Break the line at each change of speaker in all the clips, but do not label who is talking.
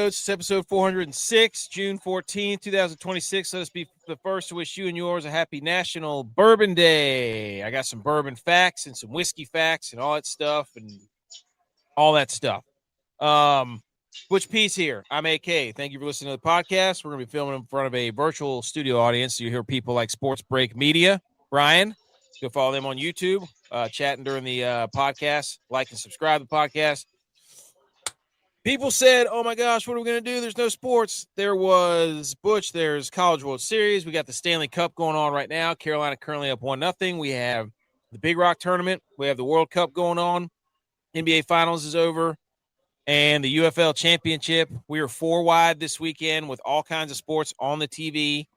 Notes. It's episode 406, June 14th, 2026. Let us be the first to wish you and yours a happy National Bourbon Day. I got some bourbon facts and some whiskey facts and all that stuff. Butch Peace here. I'm AK. Thank you for listening to the podcast. We're going to be filming in front of a virtual studio audience. So you hear people like Sports Break Media, Brian. Go follow them on YouTube, chatting during the podcast. Like and subscribe to the podcast. People said, oh, my gosh, what are we going to do? There's no sports. There was Butch. There's College World Series. We got the Stanley Cup going on right now. Carolina currently up 1-0. We have the Big Rock tournament. We have the World Cup going on. NBA Finals is over. And the UFL Championship. We are 4 wide this weekend with all kinds of sports on the TV.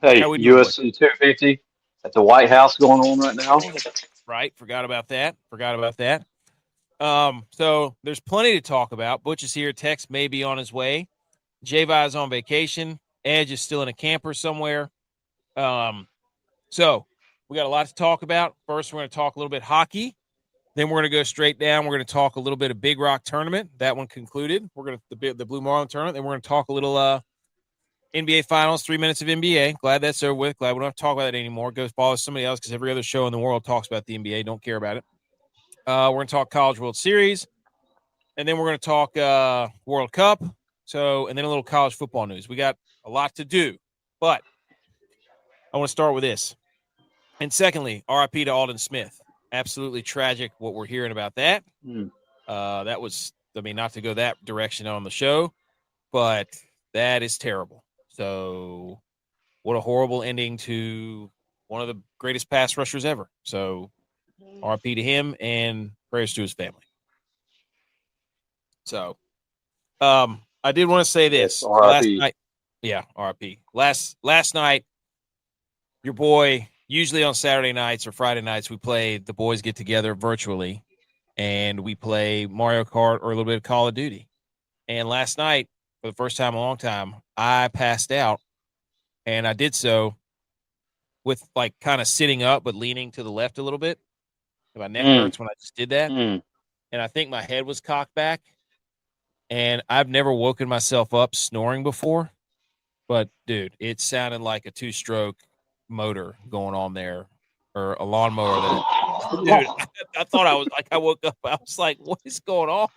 Hey, USC 250 at the White House going on right now.
Right. Forgot about that. So there's plenty to talk about. Butch is here. Tex may be on his way. J-Vi is on vacation. Edge is still in a camper somewhere. So we got a lot to talk about. First, we're going to talk a little bit hockey. Then we're going to go straight down. We're going to talk a little bit of Big Rock tournament. That one concluded. We're going to the Blue Marlin tournament. Then we're going to talk a little NBA Finals, 3 minutes of NBA. Glad that's over with. Glad we don't have to talk about it anymore. Go follow somebody else because every other show in the world talks about the NBA. Don't care about it. We're going to talk College World Series. And then we're going to talk World Cup. And then a little college football news. We got a lot to do. But I want to start with this. And secondly, RIP to Alden Smith. Absolutely tragic what we're hearing about that. That was, not to go that direction on the show, but that is terrible. So what a horrible ending to one of the greatest pass rushers ever. So RP to him and prayers to his family. So I did want to say this. Last night, RP. Last night, your boy, usually on Saturday nights or Friday nights, the boys get together virtually and we play Mario Kart or a little bit of Call of Duty. And last night, for the first time in a long time, I passed out, and I did so with kind of sitting up but leaning to the left a little bit. My neck hurts when I just did that. And I think my head was cocked back. And I've never woken myself up snoring before. But, dude, it sounded like a 2-stroke motor going on there, or a lawnmower. Dude, I thought I woke up. I was like, what is going on?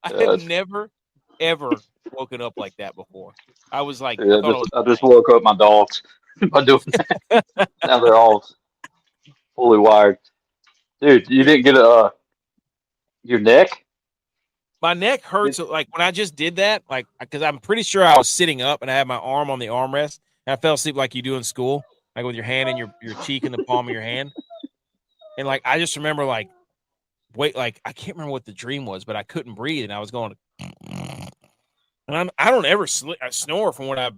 I have never, ever woken up like that before. I was like,
I just woke up my dogs by doing that. Now they're all fully wired. Dude, you didn't get your neck?
My neck hurts. Like when I just did that, because I'm pretty sure I was sitting up and I had my arm on the armrest. And I fell asleep like you do in school, like with your hand in your cheek in the palm of your hand. And I just remember I can't remember what the dream was, but I couldn't breathe and I was going and I don't ever snore from what I've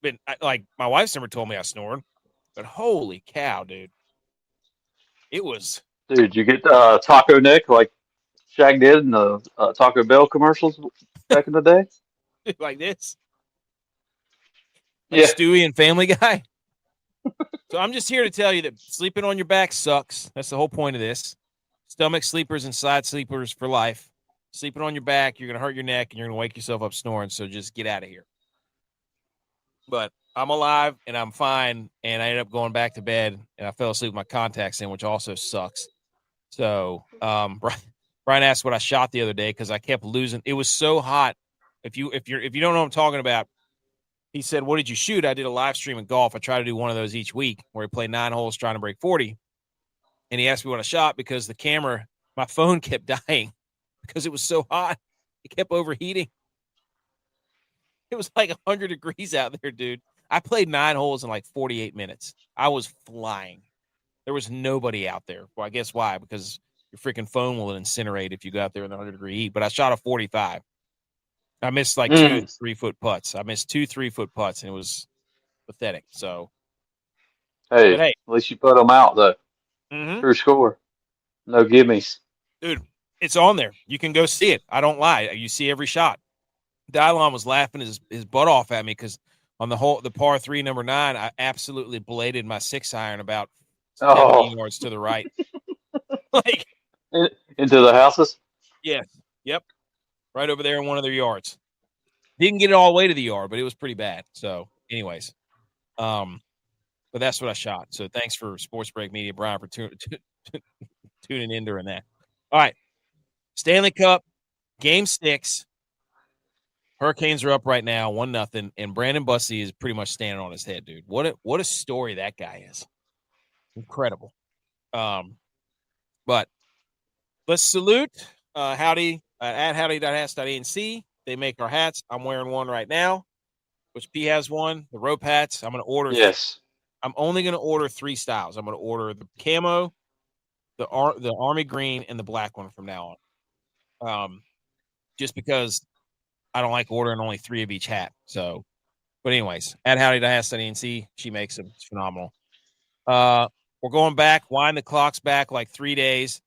been my wife's never told me I snored, but holy cow, dude. It was.
Dude, you get taco neck like Shaq did in the Taco Bell commercials back in the day?
Like this?
Yeah.
Stewie and Family Guy. So I'm just here to tell you that sleeping on your back sucks. That's the whole point of this. Stomach sleepers and side sleepers for life. Sleeping on your back, you're going to hurt your neck and you're going to wake yourself up snoring. So just get out of here. But I'm alive and I'm fine. And I ended up going back to bed and I fell asleep with my contacts in, which also sucks. So Brian asked what I shot the other day because I kept losing. It was so hot. If you don't know what I'm talking about, he said, what did you shoot? I did a live stream of golf. I try to do one of those each week where we play 9 holes trying to break 40. And he asked me what I shot because my phone kept dying because it was so hot. It kept overheating. It was like 100 degrees out there, dude. I played 9 holes in 48 minutes. I was flying. There was nobody out there. Well, I guess why? Because your freaking phone will incinerate if you go out there in the 100-degree heat. But I shot a 45. I missed 2 3-foot putts. I missed 2 3-foot putts, and it was pathetic. So,
hey, at least you put them out, though. True score. No gimmies.
Dude, it's on there. You can go see it. I don't lie. You see every shot. Dylon was laughing his butt off at me because on the par 3, number 9, I absolutely bladed my 6-iron about 17 yards to the right.
Into the houses?
Yes. Yep. right over there in one of their yards. Didn't get it all the way to the yard, but it was pretty bad. So, anyways, but that's what I shot. So, thanks for Sports Break Media, Brian, for tuning in during that. All right, Stanley Cup, Game 6. Hurricanes are up right now, 1-0, and Brandon Bussey is pretty much standing on his head, dude. What a story that guy is. Incredible. But let's salute Howdy at howdy.hats.anc. They make our hats. I'm wearing one right now, which P has one, the rope hats. I'm going to order.
Yes.
I'm only going to order 3 styles. I'm going to order the camo, the army green, and the black one from now on. Just because I don't like ordering only 3 of each hat. So, but anyways, at howdy.hats.anc, she makes them. It's phenomenal. We're going back, wind the clocks back like 3 days.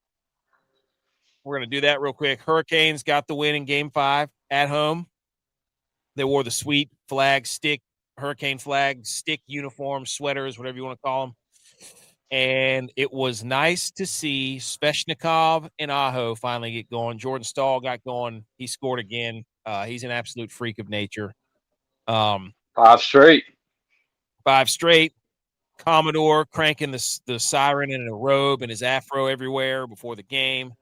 We're going to do that real quick. Hurricanes got the win in Game 5 at home. They wore the sweet flag stick, Hurricane flag stick uniform, sweaters, whatever you want to call them. And it was nice to see Sveshnikov and Aho finally get going. Jordan Stahl got going. He scored again. He's an absolute freak of nature.
5 straight.
5 straight. Commodore cranking the siren in a robe and his afro everywhere before the game.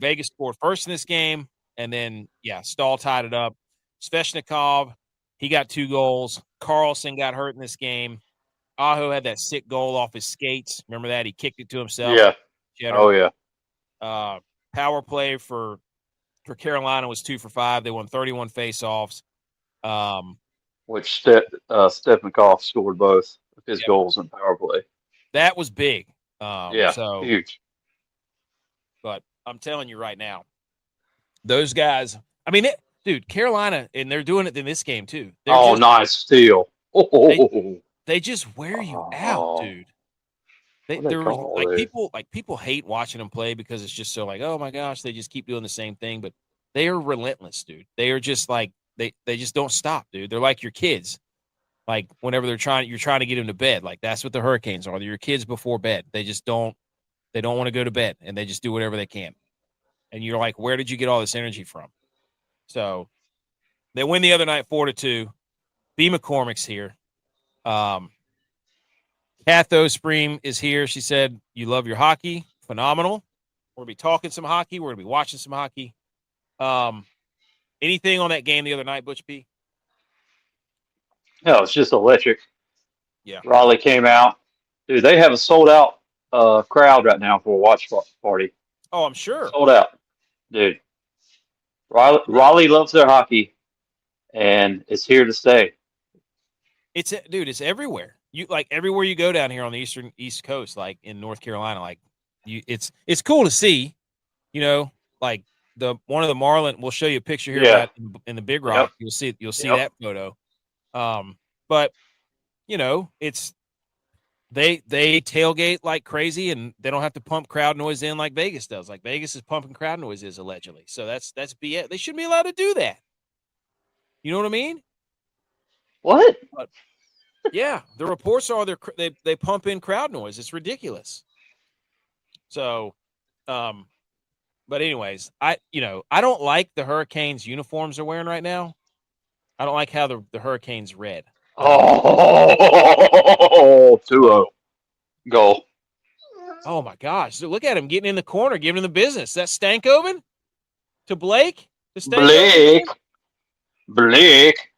Vegas scored first in this game, and then, Stahl tied it up. Sveshnikov, he got 2 goals. Carlson got hurt in this game. Aho had that sick goal off his skates. Remember that? He kicked it to himself.
Yeah.
Jeter.
Oh, yeah.
Power play for Carolina was 2 for 5. They won 31 faceoffs.
Which Stepnikov scored both of his goals in power play.
That was big.
So huge.
But I'm telling you right now, those guys, I mean, dude, Carolina, and they're doing it in this game too.
Nice steal.
They just wear you out, dude. They're people hate watching them play because it's just so like, oh my gosh, they just keep doing the same thing. But they are relentless, dude. They are just like they just don't stop, dude. They're like your kids. Like whenever you're trying to get them to bed, like that's what the Hurricanes are. They're your kids before bed. They don't want to go to bed, and they just do whatever they can. And you're like, where did you get all this energy from? So they win the other night 4-2. B. McCormick's here. Kath Ospreem is here. She said, you love your hockey. Phenomenal. We're going to be talking some hockey. We're going to be watching some hockey. Anything on that game the other night, Butch P?
No, it's just electric.
Yeah.
Raleigh came out. Dude, they have a sold-out crowd right now for a watch party.
Oh, I'm sure.
Sold out. Dude. Raleigh loves their hockey, and it's here to stay.
It's everywhere. You like everywhere you go down here on the East Coast, like in North Carolina, like it's cool to see, like one of the Marlin. We'll show you a picture here of that in the Big Rock. Yep. You'll see that photo. But it's they tailgate like crazy, and they don't have to pump crowd noise in like Vegas does. Like Vegas is pumping crowd noises allegedly. So that's BS. They shouldn't be allowed to do that. You know what I mean?
What?
But, yeah, the reports are they pump in crowd noise. It's ridiculous. So, but anyways, I don't like the Hurricanes uniforms they're wearing right now. I don't like how the Hurricanes red.
2-0 goal.
Oh my gosh! So look at him getting in the corner, giving him the business. That Stankoven to Blake.
Blake.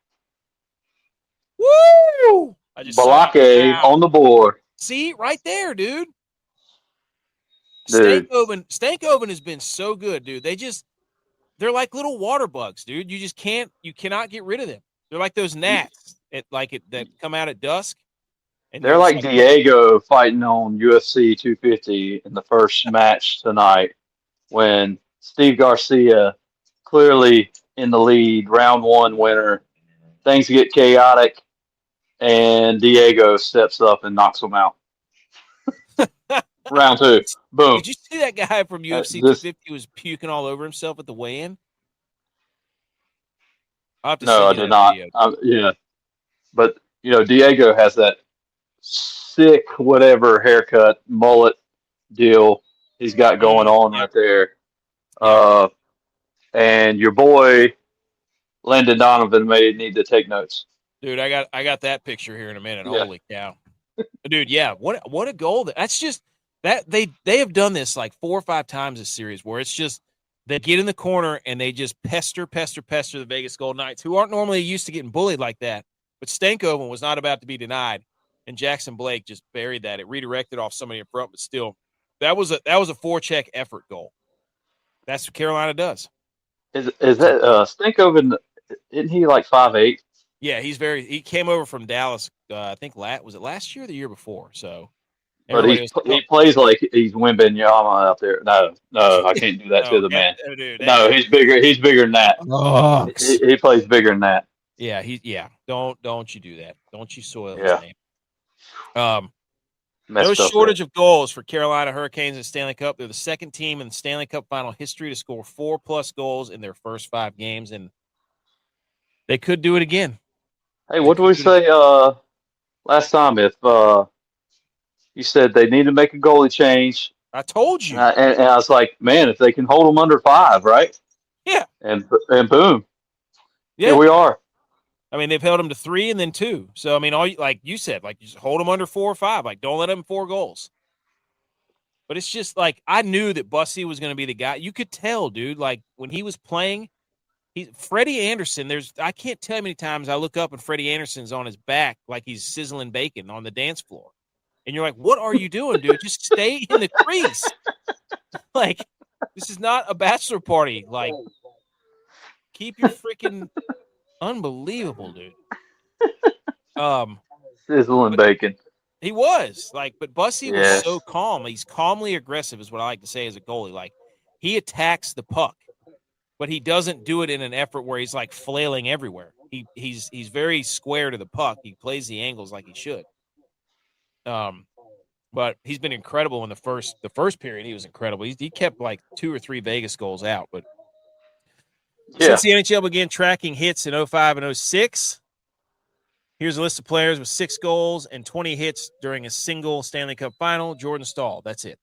Woo!
Balake on the board.
See, right there, dude. Stankoven has been so good, dude. They're like little water bugs, dude. You cannot get rid of them. They're like those gnats that come out at dusk. And
they're like Diego fighting on UFC 250 in the first match tonight when Steve Garcia, clearly in the lead, round 1 winner. Things get chaotic, and Diego steps up and knocks him out. Round 2. Boom.
Did you see that guy from UFC 250 was puking all over himself at the weigh-in?
No, I did not. Yeah. But, Diego has that sick whatever haircut, mullet deal he's got going on right there. and your boy Landon Donovan may need to take notes.
Dude, I got that picture here in a minute.
Yeah.
Holy cow. Dude, yeah, what a goal. That's just that they have done this like 4 or 5 times this series where it's just they get in the corner and they just pester the Vegas Golden Knights, who aren't normally used to getting bullied like that. But Stankoven was not about to be denied, and Jackson Blake just buried that. It redirected off somebody in front, but still, that was a forecheck effort goal. That's what Carolina does.
Is that Stankoven? Isn't he like 5'8"?
Yeah, he came over from Dallas. I think was it last year or the year before? So,
But he plays like he's Wembanyama out there. No, I can't do that to the man.
Dude,
no, he's bigger. He's bigger than that.
Oh,
he plays bigger than that.
Yeah, Don't you do that? Don't you soil his
Yeah.
name? No shortage of goals for Carolina Hurricanes in Stanley Cup. They're the second team in the Stanley Cup final history to score 4+ goals in their first 5 games, and they could do it again.
Hey, what did we say last time? If you said they need to make a goalie change,
I told you,
and I was like, man, if they can hold them under 5, right?
Yeah,
and boom,
yeah.
Here we are.
I mean, they've held them to 3 and then 2. So I mean, like you said, like you just hold them under 4 or 5. Like don't let them 4 goals. But it's just like I knew that Bussy was going to be the guy. You could tell, dude. Like when he was playing. Freddie Anderson, I can't tell you how many times I look up and Freddie Anderson's on his back like he's sizzling bacon on the dance floor. And you're like, what are you doing, dude? Just stay in the crease. Like, this is not a bachelor party. Like, keep your freaking unbelievable, dude.
Sizzling bacon.
He was. But Bussy was so calm. He's calmly aggressive is what I like to say as a goalie. Like, he attacks the puck. But he doesn't do it in an effort where he's like flailing everywhere. He's very square to the puck. He plays the angles like he should. But he's been incredible in the first period. He was incredible. He kept like 2 or 3 Vegas goals out. But since the NHL began tracking hits in 05 and 06, here's a list of players with 6 goals and 20 hits during a single Stanley Cup final. Jordan Staal. That's it.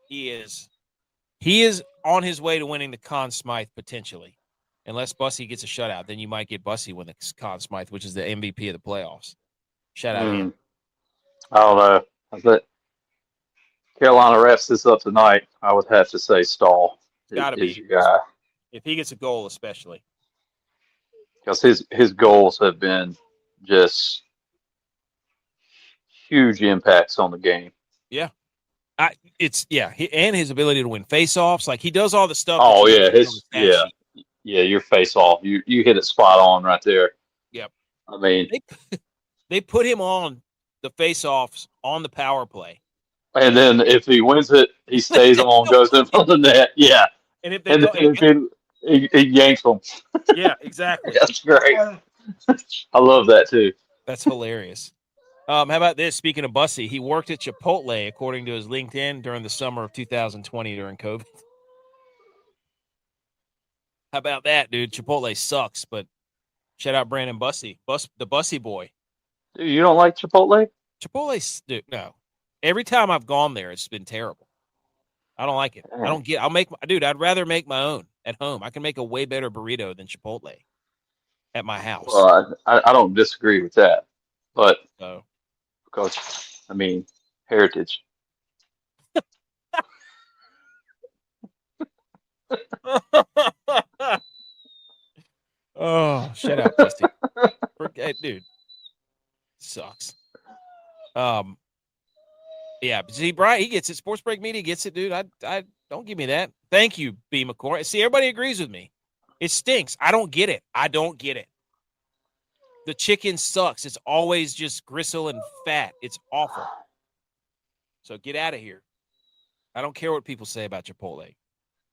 He is on his way to winning the Conn Smythe potentially. Unless Bussy gets a shutout, then you might get Bussy win the Conn Smythe, which is the MVP of the playoffs. Shout out him.
I don't know. I bet Carolina wraps this up tonight. I would have to say Staal is your guy.
If he gets a goal, especially.
Because his goals have been just huge impacts on the game.
Yeah. And his ability to win face-offs. Like, he does all the stuff.
Oh, yeah. Your face-off. You hit it spot on right there.
Yep.
I mean.
They put him on the face-offs on the power play.
And then if he wins it, he stays on, goes in front of the net. Yeah. And if he yanks them.
Yeah, exactly.
That's great. I love that, too.
That's hilarious. How about this? Speaking of Bussy, he worked at Chipotle, according to his LinkedIn, during the summer of 2020 during COVID. How about that, dude? Chipotle sucks, but shout out Brandon Bussy, the Bussy boy.
Dude, you don't like Chipotle?
Chipotle, dude, no. Every time I've gone there, it's been terrible. I don't like it. I'd rather make my own at home. I can make a way better burrito than Chipotle at my house.
Well, I don't disagree with that, but because, I mean, heritage.
Oh, shut up, Dusty. Dude. Sucks. Yeah, see, Brian, he gets it. Sports Break Media gets it, dude. I don't give me that. Thank you, B. McCoy. See, everybody agrees with me. It stinks. I don't get it. The chicken sucks. It's always just gristle and fat. It's awful. So get out of here. I don't care what people say about Chipotle.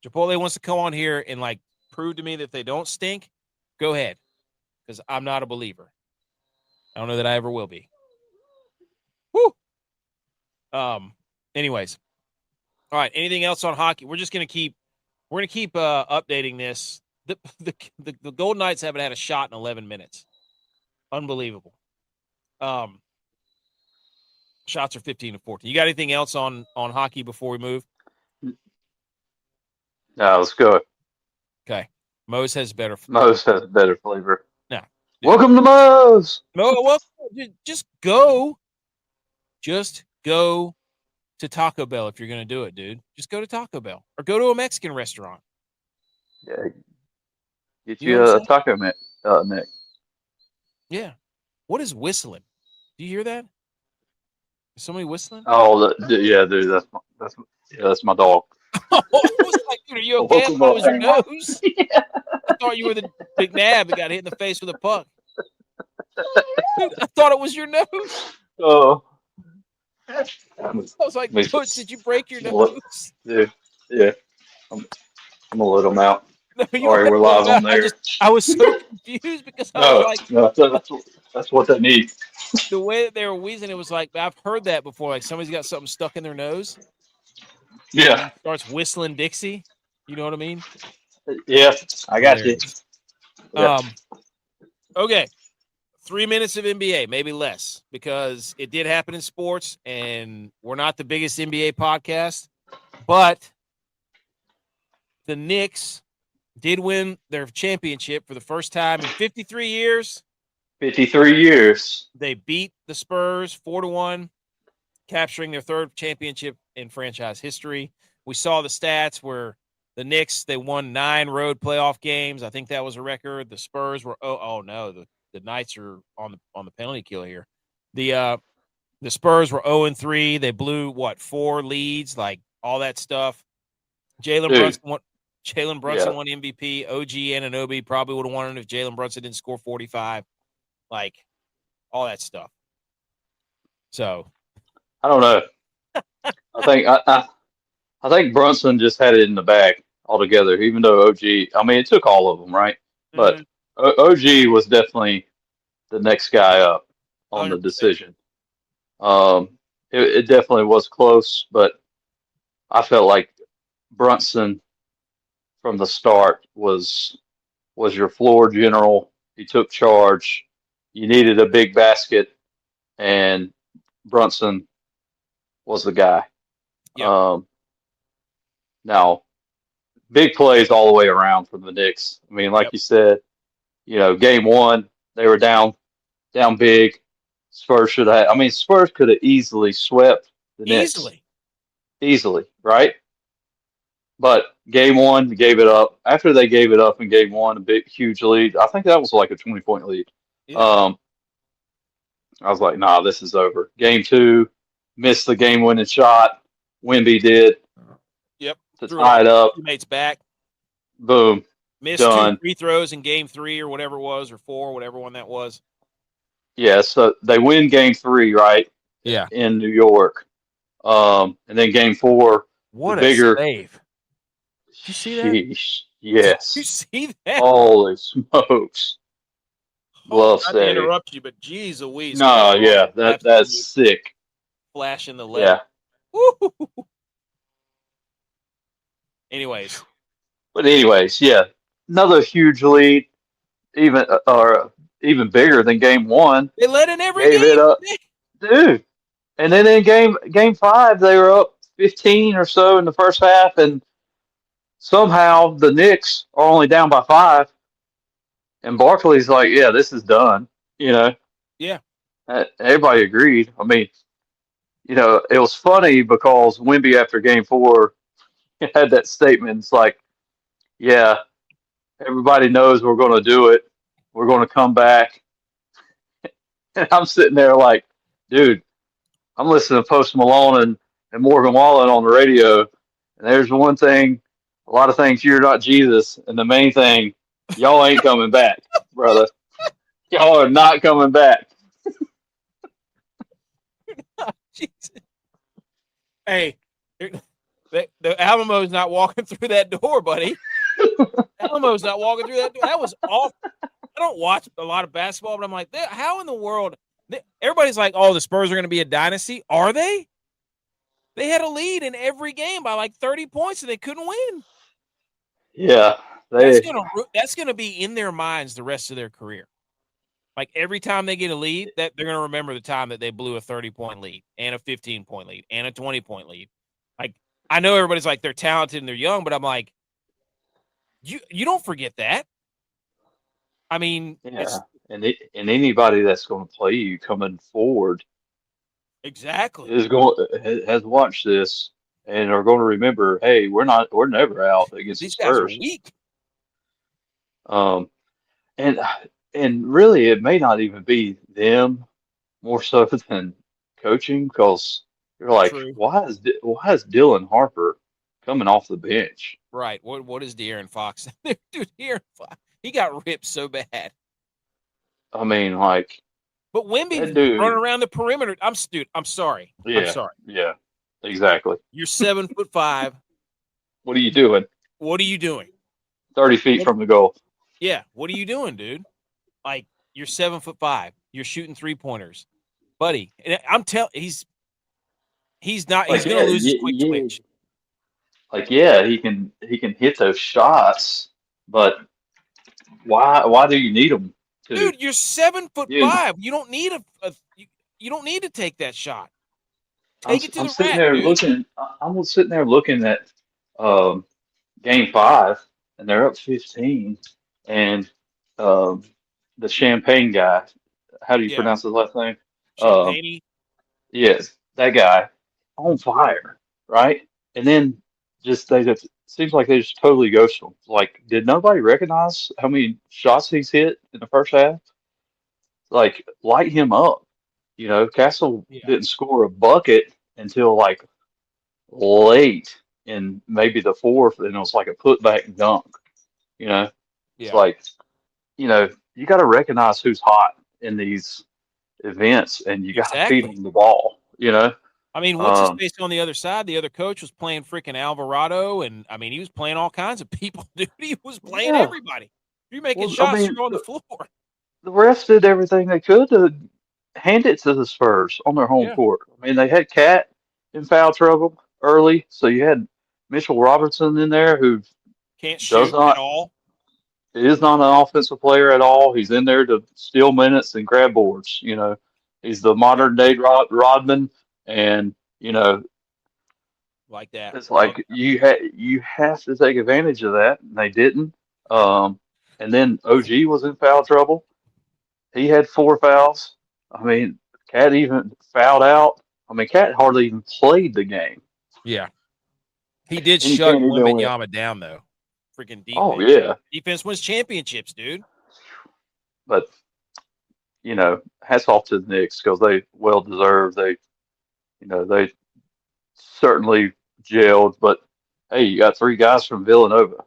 Chipotle wants to come on here and like prove to me that they don't stink. Go ahead, because I'm not a believer. I don't know that I ever will be. Woo. Anyways. All right. Anything else on hockey? We're gonna keep updating this. The Golden Knights haven't had a shot in 11 minutes. Unbelievable. Shots are 15-14. You got anything else on hockey before we move?
No, let's go.
Okay. Moe's has better.
Moe's has better flavor.
No.
Welcome to Moe's.
No, well, just go. Just go to Taco Bell if you're going to do it, dude. Just go to Taco Bell or go to a Mexican restaurant.
Yeah. Get
You know
you
what
a
I'm saying?
taco neck.
Yeah. What is whistling? Do you hear that? Is somebody whistling?
Oh, yeah, dude. That's my dog.
I was like, dude, are you okay? I
Welcome
thought it was your
up.
nose. I thought you were the McNabb that got hit in the face with a puck. Dude, I thought it was your nose.
Oh.
I was like, Toots, did you break your
What?
nose?
Dude, yeah. I'm gonna let him out.
No, you
Sorry, we're live on there.
I was so confused because I was like,
that's what they need.
the way that they were wheezing, it was like, I've heard that before. Like somebody's got something stuck in their nose.
Yeah.
Starts whistling Dixie. You know what I mean?
Yeah, I got you.
Yeah. Okay. 3 minutes of NBA, maybe less, because it did happen in sports, and we're not the biggest NBA podcast, but the Knicks did win their championship for the first time in 53 years.
53 years.
They beat the Spurs 4-1, capturing their third championship in franchise history. We saw the stats where the Knicks, they won 9 road playoff games. I think that was a record. The Spurs were the Knights are on the penalty kill here. The Spurs were 0-3. They blew 4 leads, like all that stuff. Jalen Brunson won MVP. OG Anunoby probably would have won it if Jalen Brunson didn't score 45. Like all that stuff. So
I don't know. I think Brunson just had it in the bag altogether. Even though OG, I mean, it took all of them, right? But OG was definitely the next guy up on 100%. The decision. It definitely was close, but I felt like Brunson from the start was your floor general. He took charge. You needed a big basket, and Brunson was the guy. Yep. Now, big plays all the way around from the Knicks. I mean, like you said, game 1, they were down big. Spurs should have. I mean, Spurs could have easily swept the Knicks. Easily, right? But game 1, they gave it up. After they gave it up in game 1, a big, huge lead. I think that was like a 20-point lead. Yeah. I was like, nah, this is over. Game 2, missed the game-winning shot. Wemby did.
Yep.
To tie it up.
Teammates back.
Boom.
Missed
done.
2 free throws in game 3 or whatever it was, or 4, whatever one that was.
Yeah, so they win game 3, right?
Yeah.
In New York. And then game 4.
What
a
save. Did you see that?
Sheesh. Yes.
Did you see that?
Holy smokes. Glove save.
Not to interrupt you, but geez Louise.
No, yeah, that's sick.
Flashing the letter.
Yeah.
Woo. Anyways,
yeah. Another huge lead, even bigger than game 1.
They led in every
game. It up. Dude. And then in game 5, they were up 15 or so in the first half, and somehow the Knicks are only down by 5. And Barkley's like, yeah, this is done, Yeah. Everybody agreed. I mean, it was funny because Wemby after game 4 had that statement. It's like, yeah, everybody knows we're going to do it. We're going to come back. And I'm sitting there like, dude, I'm listening to Post Malone and Morgan Wallen on the radio. And there's one thing, a lot of things, you're not Jesus. And the main thing, y'all ain't coming back, brother. Y'all are not coming back.
Hey, the Alamo's not walking through that door, buddy. Alamo's not walking through that door. That was awful. I don't watch a lot of basketball, but I'm like, how in the world? Everybody's like, oh, the Spurs are going to be a dynasty. Are they? They had a lead in every game by like 30 points, and they couldn't win.
Yeah.
That's gonna be in their minds the rest of their career. Like every time they get a lead, that they're gonna remember the time that they blew a 30-point lead and a 15-point lead and a 20-point lead. Like I know everybody's like they're talented and they're young, but I'm like, You don't forget that. I mean,
Yeah, and anybody that's going to play you coming forward
exactly.
has watched this and are going to remember, hey, we're never out against the
These guys are
Spurs.
weak.
Um, and and really, it may not even be them more so than coaching, because you're like,
True.
why is Dylan Harper coming off the bench?
Right. What is De'Aaron Fox? Dude, De'Aaron Fox, he got ripped so bad.
I mean, like
But
that
Wemby running
dude.
around the perimeter. I'm sorry. I'm
Yeah,
sorry.
yeah, exactly.
You're 7'5".
What are you doing?
What are you doing?
30 feet from the goal.
Yeah. What are you doing, dude? Like, you're 7'5". You're shooting 3-pointers, buddy. And I'm telling, he's not. He's
Like
going
yeah,
to lose his
yeah,
quick
yeah.
twitch,
Like yeah, he can hit those shots, but why do you need him to?
dude. You're
You,
7'5". You don't need you don't need to take that shot. Take it to
I'm
the
sitting
rack,
there
dude.
looking. I'm sitting there looking at um, game 5, and they're up 15, and um, the Champagne guy. How do you
Yeah,
pronounce his last name? Um,
Champagne.
yes, that guy on fire, right? And then they just seems like they just totally ghost him. Like, did nobody recognize how many shots he's hit in the first half? Like, light him up. Castle
Yeah,
didn't score a bucket until like late in maybe the fourth, and it was like a putback dunk. You know, it's
yeah,
like, you got to recognize who's hot in these events, and you got to feed
exactly.
them the ball.
I mean, what's his
Um,
face on the other side? The other coach was playing freaking Alvarado, and I mean, he was playing all kinds of people, dude. He was playing
yeah.
everybody. You're making
Well, I
shots,
mean,
you're on the floor.
the refs did everything they could to hand it to the Spurs on their home
Yeah,
court. I mean, they had Cat in foul trouble early, so you had Mitchell Robertson in there, who
can't
does
shoot at
not
all.
is not an offensive player at all. He's in there to steal minutes and grab boards. He's the
Yeah,
modern day Rodman, and
like that.
it's
Love
like you have to take advantage of that, and they didn't. Um, and then OG was in foul trouble. He had 4 fouls. I mean, Cat even fouled out. I mean, Cat hardly even played the game,
it. Yeah, he did
and you
shut
can't even win.
Wembanyama down though. Freaking
Oh
defense.
yeah,
Defense wins championships, dude.
but hats off to the Knicks, because they well deserved. They certainly gelled, but hey, you got 3 guys from Villanova.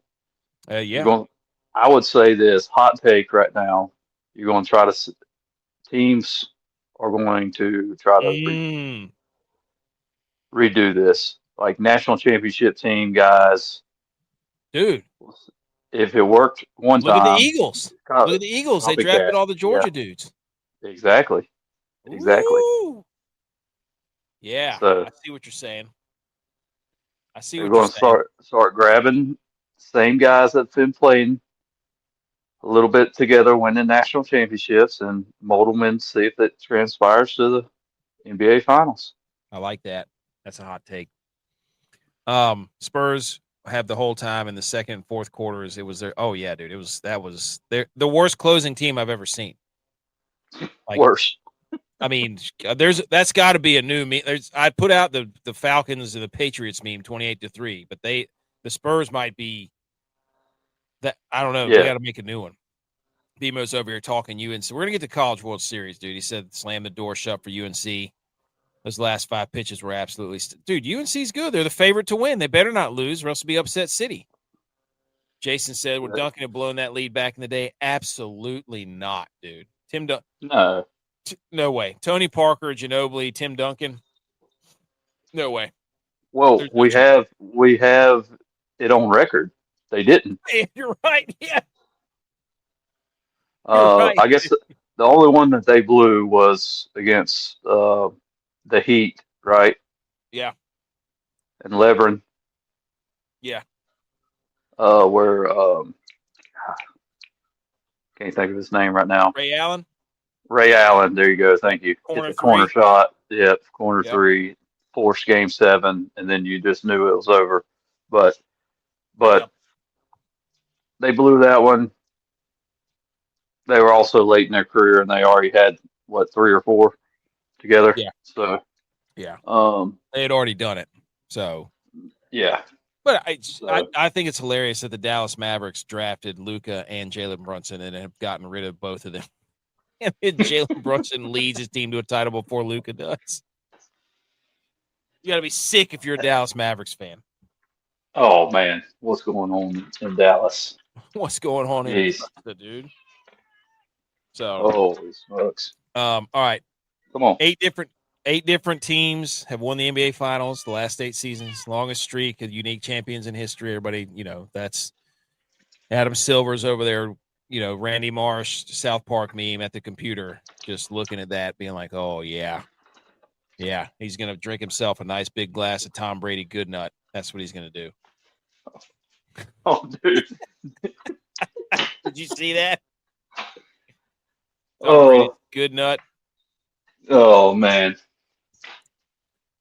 You're
Yeah.
going. I would say this hot take right now. You're going to try to teams are going to try to
Mm,
redo this, like national championship team guys.
dude,
If it worked one
look at the
time,
Eagles.
kind
Look
of
at the Eagles. They
copycat.
drafted all the
Yeah,
Georgia dudes.
exactly, exactly.
Ooh. Yeah,
So
I see what you're saying. I see
they're
what you're
going to
saying.
start grabbing same guys that's been playing a little bit together, winning national championships, and mold them and see if it transpires to the NBA Finals.
I like that. That's a hot take. Spurs have the whole time in the second and fourth quarters. It was their yeah, dude. That was the worst closing team I've ever seen. Like,
Worse.
I mean, that's got to be a new meme. I put out the Falcons and the Patriots meme 28-3, but the Spurs might be that. I don't know. They
Yeah.
got to make a new one. BMO's over here talking UNC. We're gonna get to College World Series, dude. He said slam the door shut for UNC. Those last 5 pitches were absolutely dude. UNC's good. They're the favorite to win. They better not lose, or else it'll be upset city. Jason said, "Would Duncan have blown that lead back in the day?" Absolutely not, dude.
No.
No way. Tony Parker, Ginobili, Tim Duncan, no way.
Well,
There's no
we
chance.
have it on record. They didn't.
You're right. Yeah, you're right.
I guess the only one that they blew was against the Heat, right?
Yeah,
And Lebron,
yeah.
where can't think of his name right now.
Ray Allen,
Ray Allen. There you go. Thank you. Hit
corner
the corner
3.
shot. Yep, corner
Yep.
3. Forced game 7, and then you just knew it was over. But
Yep.
they blew that one. They were also late in their career, and they already had what 3 or 4 together.
Yeah.
So
Yeah.
um,
They had already done it. So
yeah.
but
So
I think it's hilarious that the Dallas Mavericks drafted Luka and Jalen Brunson and have gotten rid of both of them. And Jalen Brunson leads his team to a title before Luka does. You got to be sick if you're a Dallas Mavericks fan.
oh man, what's going on in Dallas?
What's going on in
Jeez.
Augusta, dude? So,
Holy smokes!
all right,
Come on.
8 different teams have won the NBA Finals the last 8 seasons, longest streak of unique champions in history. Everybody, that's Adam Silver's over there. Randy Marsh, South Park meme at the computer, just looking at that, being like, "Oh yeah, yeah." He's gonna drink himself a nice big glass of Tom Brady Good Nut. That's what he's gonna do.
Oh, dude.
Did you see that? Tom Brady's
Oh,
Good Nut.
oh man,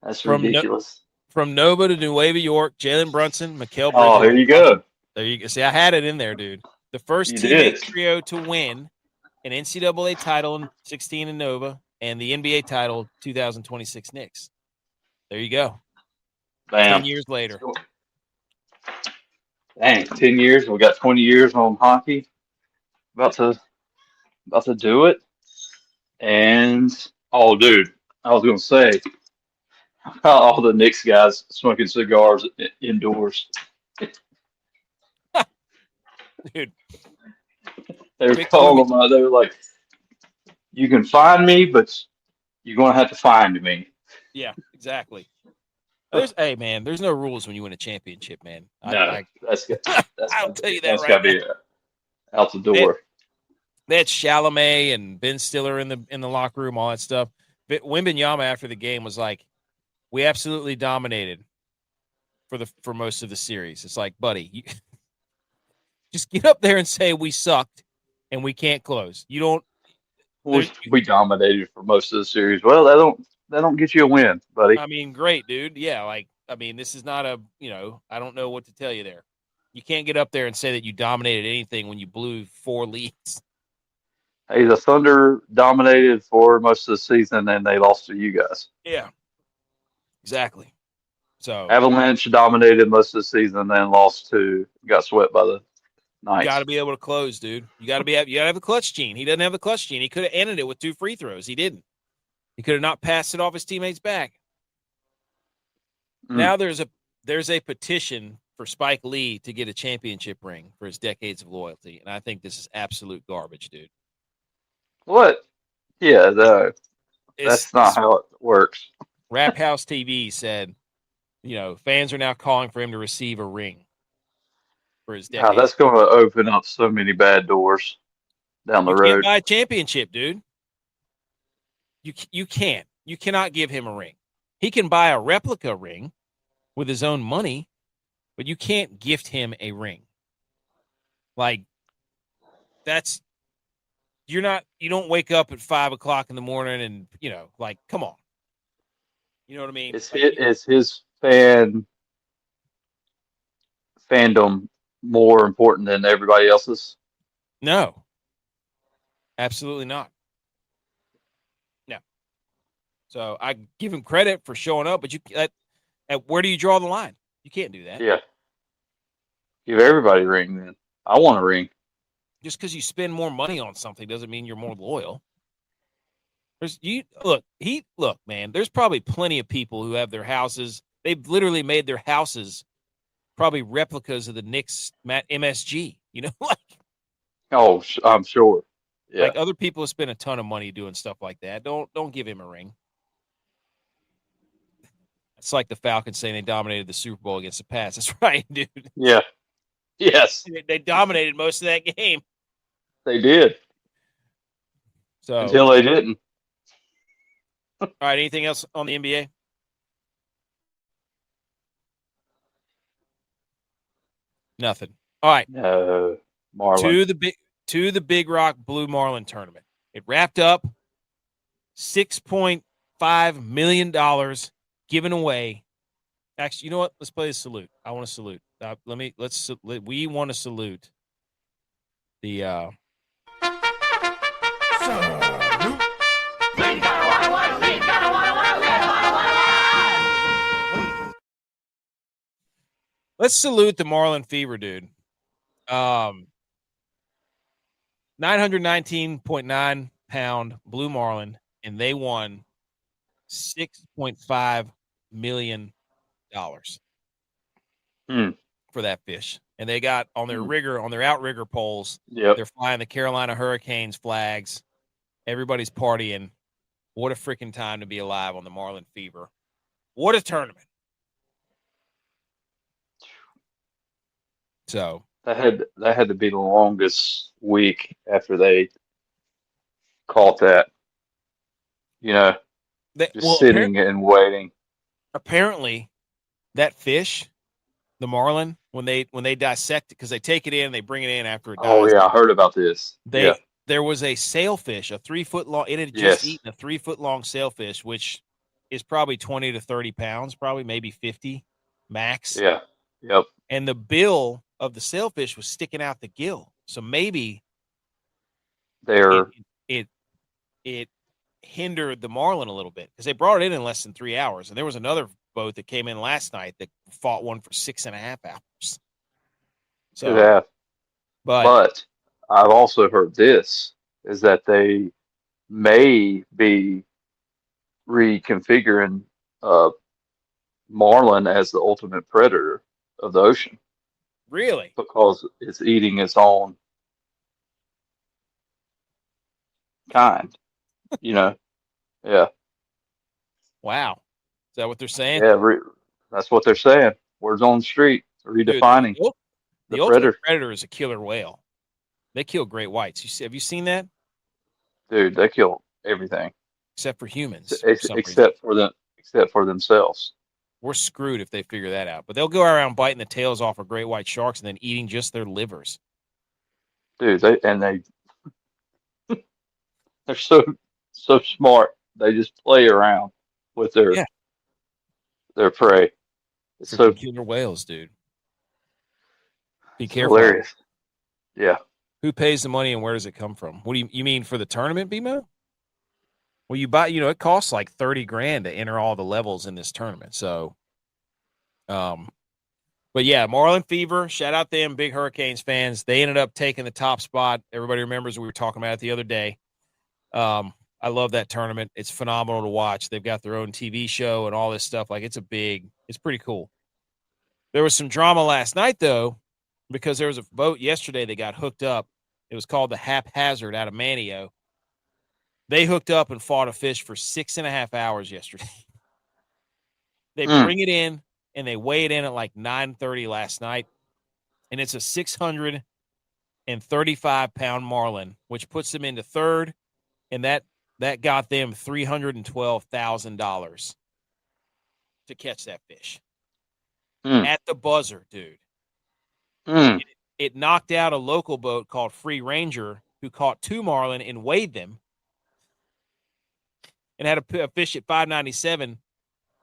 that's
From
ridiculous.
Nova to Nueva York, Jalen Brunson, Mikal
Oh,
Bridges.
here you go.
There you go. See, I had it in there, dude. The first
You
teammate
did.
trio to win an NCAA title in 16 in Nova and the NBA title 2026 Knicks. There you go.
Bam.
10 years later.
Dang, 10 years. We got 20 years on hockey. About to do it. And oh, dude, I was gonna say all the Knicks guys smoking cigars indoors.
Dude,
They were
Vic
calling them out. They were like, "You can find me, but you're gonna have to find me."
yeah, exactly. Hey man, there's no rules when you win a championship, man.
No,
I'll tell you that
that's
right
gotta
now.
be out the door.
They had Chalamet and Ben Stiller in the locker room, all that stuff. But Wembanyama after the game was like, "We absolutely dominated for most of the series." It's like, buddy, you, just get up there and say we sucked and we can't close. You don't.
We dominated for most of the series. Well, that don't get you a win, buddy.
I mean, great, dude. Yeah, this is not I don't know what to tell you there. You can't get up there and say that you dominated anything when you blew 4 leads.
Hey, the Thunder dominated for most of the season, and they lost to you guys.
Yeah, exactly. So
Avalanche dominated most of the season, then got swept by the
you
Knights.
got to be able to close, dude. You got to have a clutch gene. He doesn't have the clutch gene. He could have ended it with 2 free throws. He didn't. He could have not passed it off his teammate's back. Now there's a petition for Spike Lee to get a championship ring for his decades of loyalty, and I think this is absolute garbage, dude.
What? Yeah, that's not how it works.
Rap House TV said, fans are now calling for him to receive a ring for his decades.
That's going to open up so many bad doors down the road.
You can't buy a championship, dude. You can't. You cannot give him a ring. He can buy a replica ring with his own money, but you can't gift him a ring. Like, you don't wake up at 5:00 in the morning and, come on. You know what I mean?
It's his fandom more important than everybody else's?
No, absolutely not. No. So I give him credit for showing up, but where do you draw the line? You can't do that.
Yeah. Give everybody a ring then. I want a ring.
Just because you spend more money on something doesn't mean you're more loyal. Look, man, there's probably plenty of people who have their houses. They've literally made their houses probably replicas of the Knicks MSG,
Oh, I'm sure. Yeah.
Like other people have spent a ton of money doing stuff like that. Don't give him a ring. It's like the Falcons saying they dominated the Super Bowl against the Pats. That's right, dude.
Yeah. Yes.
They dominated most of that game.
They did.
So
until they didn't.
All right, anything else on the NBA? Nothing. All right.
No. Marlin.
To the Big Rock Blue Marlin tournament. It wrapped up. $6.5 million given away. Actually, you know what? Let's play the salute. I want to salute. We want to salute The let's salute the Marlin Fever, dude. 919.9 pound Blue Marlin, and they won $6.5 million for that fish. And they got on their rigger, on their outrigger poles.
Yep.
They're flying the Carolina Hurricanes flags. Everybody's partying. What a freaking time to be alive on the Marlin Fever. What a tournament. So
that had to be the longest week after they caught that. You know, just sitting and waiting.
Apparently, that fish, the marlin, when they dissect it, because they take it in, they bring it in after it dies.
Oh yeah, I heard about this.
There was a sailfish, a 3 foot long. It had just eaten a 3 foot long sailfish, which is probably 20 to 30 pounds, probably maybe 50 max.
Yeah. Yep.
And the bill of the sailfish was sticking out the gill, so maybe it hindered the marlin a little bit because they brought it in less than 3 hours, and there was another boat that came in last night that fought one for 6.5 hours. So,
but I've also heard this is that they may be reconfiguring marlin as the ultimate predator of the ocean.
Really?
Because it's eating its own kind, you know? Yeah.
Wow. Is that what they're saying?
Yeah, that's what they're saying. Words on the street, redefining.
Dude, the ultimate predator is a killer whale. They kill great whites. Have you seen that?
Dude, they kill everything.
Except for humans.
Except for themselves.
We're screwed if they figure that out. But they'll go around biting the tails off of great white sharks and then eating just their livers.
Dude, they're so smart. They just play around with their prey. It's so
killer whales, dude. Be careful.
Hilarious. Yeah.
Who pays the money and where does it come from? What do you mean for the tournament, BMO? Well, you buy, it costs like $30,000 to enter all the levels in this tournament. So, but yeah, Marlin Fever, shout out them, big Hurricanes fans. They ended up taking the top spot. Everybody remembers we were talking about it the other day. I love that tournament. It's phenomenal to watch. They've got their own TV show and all this stuff. Like it's pretty cool. There was some drama last night though, because there was a boat yesterday that got hooked up. It was called the Haphazard out of Manio. They hooked up and fought a fish for 6.5 hours yesterday. They bring it in and they weigh it in at like 9:30 last night. And it's a 635-pound marlin, which puts them into third. And that got them $312,000 to catch that fish. At the buzzer, dude. It knocked out a local boat called Free Ranger who caught 2 marlin and weighed them. And had a fish at 597,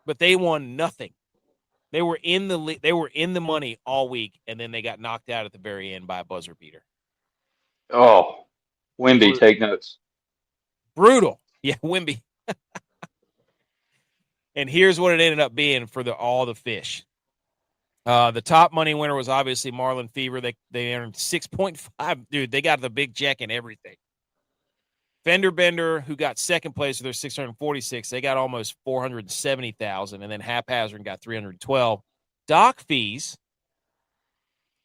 but they won nothing. They were in the money all week, and then they got knocked out at the very end by a buzzer beater.
Oh, Wimby, take notes.
Brutal, yeah, Wimby. And here's what it ended up being for all the fish. The top money winner was obviously Marlin Fever. They earned 6.5. Dude, they got the big check and everything. Fender Bender, who got second place with their 646, they got almost 470,000, and then Haphazard got 312. Dock fees,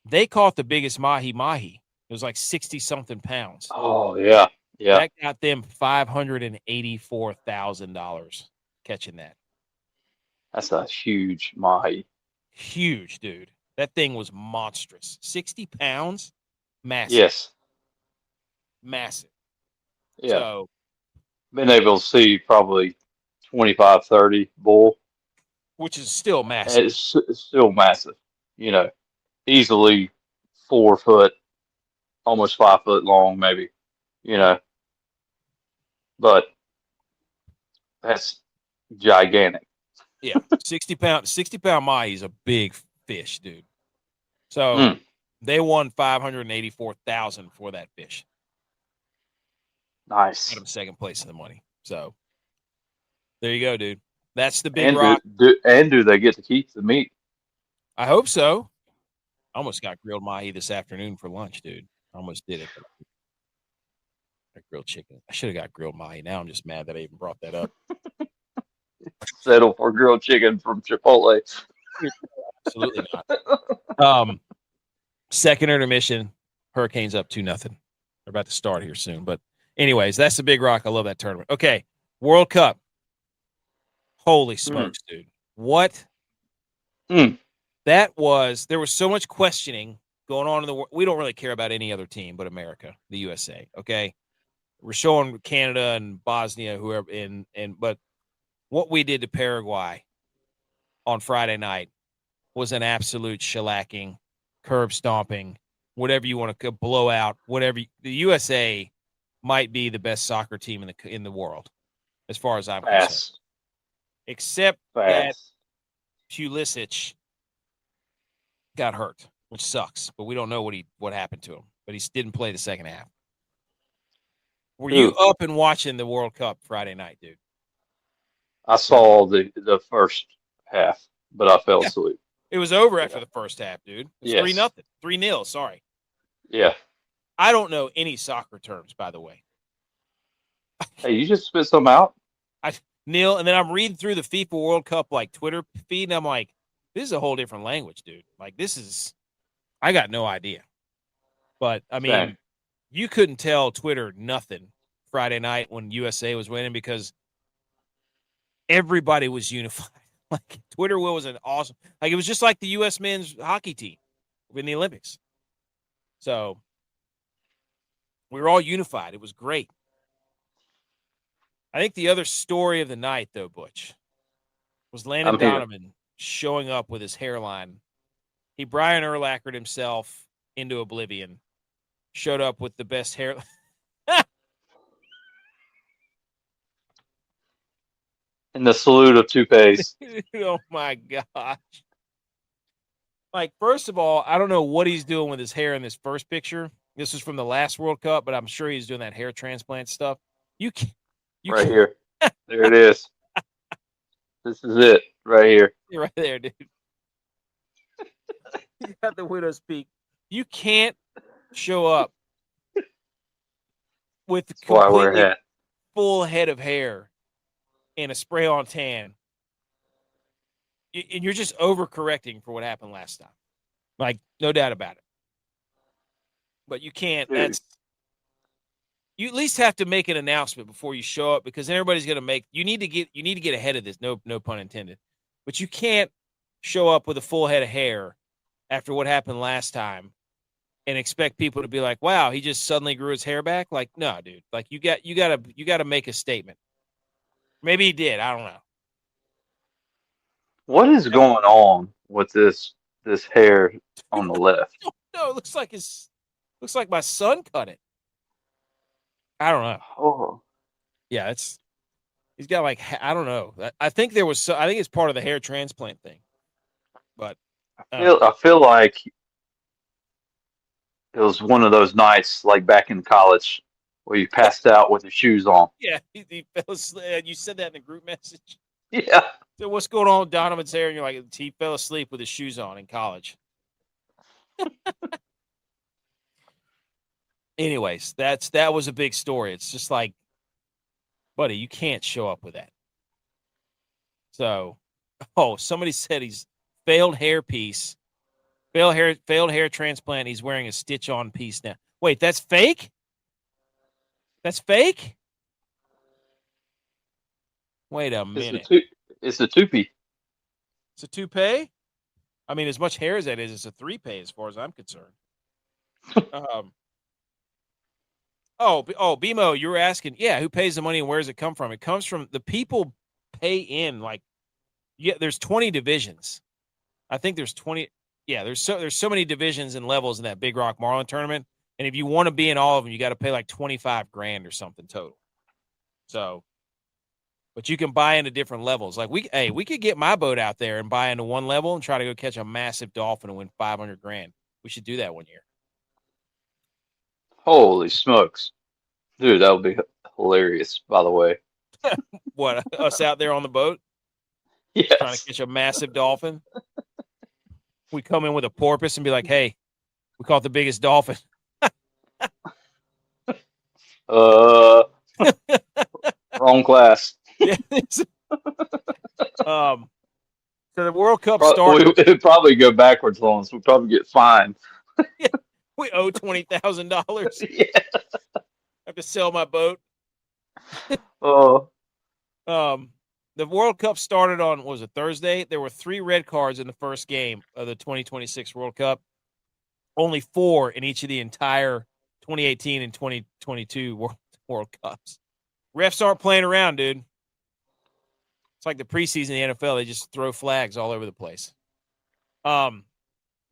they caught the biggest mahi. It was like 60-something pounds.
Oh yeah.
That got them $584,000 catching that.
That's a huge mahi.
Huge, dude. That thing was monstrous. 60 pounds, massive.
Yes.
Massive.
Yeah.
So,
been able to see probably 25, 30 bull.
Which is still massive.
It's still massive. Easily 4 foot, almost 5 foot long, maybe. But that's gigantic.
Yeah, 60 pound mahi is a big fish, dude. So They won $584,000 for that fish.
Nice.
Got him second place in the money. So there you go, dude. That's the Big
And
Rock.
do they get to keep the meat?
I hope so. I almost got grilled mahi this afternoon for lunch, dude. I almost did it. Grilled chicken. I should have got grilled mahi. Now I'm just mad that I even brought that up.
Settle for grilled chicken from Chipotle.
Absolutely not. Second intermission, Hurricanes up 2-0. They're about to start here soon. But anyways, that's the Big Rock. I love that tournament. Okay, World Cup. Holy smokes, dude. What? That was, there was so much questioning going on in the world. We don't really care about any other team but America, the USA, okay? We're showing Canada and Bosnia, whoever, but what we did to Paraguay on Friday night was an absolute shellacking, curb stomping, whatever you want to blow out, whatever. The USA might be the best soccer team in the world, as far as I'm concerned. Except that Pulisic got hurt, which sucks, but we don't know what happened to him. But he didn't play the second half. Were you up and watching the World Cup Friday night, dude?
I saw the first half, but I fell asleep.
It was over after the first half, dude. It was 3-0. 3-0, sorry.
Yeah.
I don't know any soccer terms, by the way.
Hey, you just spit some out?
Neil, and then I'm reading through the FIFA World Cup like Twitter feed, and I'm like, this is a whole different language, dude. Like, I got no idea. But, I mean, you couldn't tell Twitter nothing Friday night when USA was winning because everybody was unified. Like, Twitter was an awesome – like, it was just like the U.S. men's hockey team in the Olympics. So, we were all unified. It was great. I think the other story of the night, though, Butch, was Landon Donovan showing up with his hairline. He Brian Urlachered himself into oblivion, showed up with the best hair.
And the salute of toupees.
Oh, my gosh. Like, first of all, I don't know what he's doing with his hair in this first picture. This is from the last World Cup, but I'm sure he's doing that hair transplant stuff.
Right here. There it is. This is it right here.
You're right there, dude. You got the widow's peak. You can't show up with completely full head of hair and a spray-on tan. And you're just overcorrecting for what happened last time. Like, no doubt about it. But you can't. You at least have to make an announcement before you show up because everybody's going to you need to get ahead of this. No pun intended. But you can't show up with a full head of hair after what happened last time and expect people to be like, wow, he just suddenly grew his hair back. Like, no, dude, like you got to make a statement. Maybe he did. I don't know.
What is going on with this hair on the left?
No, it looks like my son cut it. I don't know.
Oh.
Yeah, he's got like, I don't know. I think I think it's part of the hair transplant thing. But
I feel like it was one of those nights like back in college where you passed out with your shoes on.
Yeah, he fell asleep. You said that in the group message.
Yeah.
So what's going on with Donovan's hair? And you're like, he fell asleep with his shoes on in college. Anyways, that was a big story. It's just like, buddy, you can't show up with that. So, somebody said he's failed hair transplant. He's wearing a stitch-on piece now. Wait, that's fake? That's fake? Wait a minute.
It's a toupee.
It's a toupee? I mean, as much hair as that is, it's a three-pay as far as I'm concerned. BMO, you were asking, who pays the money and where does it come from? It comes from the people pay in, like, there's 20 divisions. I think there's 20. Yeah, there's so many divisions and levels in that Big Rock Marlin tournament. And if you want to be in all of them, you got to pay like $25,000 or something total. So, but you can buy into different levels. Like we could get my boat out there and buy into one level and try to go catch a massive dolphin and win $500,000. We should do that one year.
Holy smokes. Dude, that would be hilarious, by the way.
What, us out there on the boat trying to
Yes.
catch a massive dolphin? We come in with a porpoise and be like, hey, we caught the biggest dolphin.
Uh, Wrong class.
Yeah. So the World Cup started.
It'd probably go backwards on us. We'd probably get fined.
Yeah, we owe $20,000.
Yeah.
I have to sell my boat.
Oh,
The World Cup started on, what was it, Thursday? There were 3 red cards in the first game of the 2026 World Cup. Only 4 in each of the entire 2018 and 2022 World Cups. Refs aren't playing around, dude. It's like the preseason in the NFL. They just throw flags all over the place. The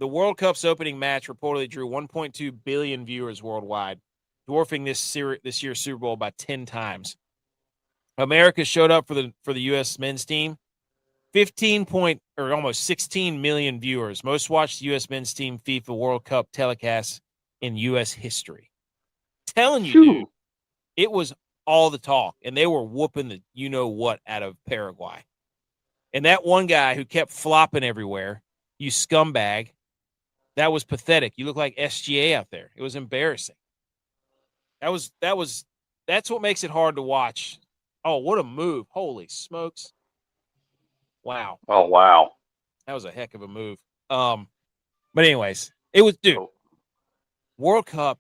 World Cup's opening match reportedly drew 1.2 billion viewers worldwide, dwarfing this year's Super Bowl by 10 times. America showed up for the U.S. men's team. almost 16 million viewers, most watched U.S. men's team FIFA World Cup telecast in U.S. history. Telling you, dude, it was all the talk, and they were whooping the you-know-what out of Paraguay. And that one guy who kept flopping everywhere, you scumbag, that was pathetic. You look like SGA out there. It was embarrassing. That's what makes it hard to watch. Oh, what a move. Holy smokes. Wow.
Oh, wow.
That was a heck of a move. But anyways, it was, dude, World Cup.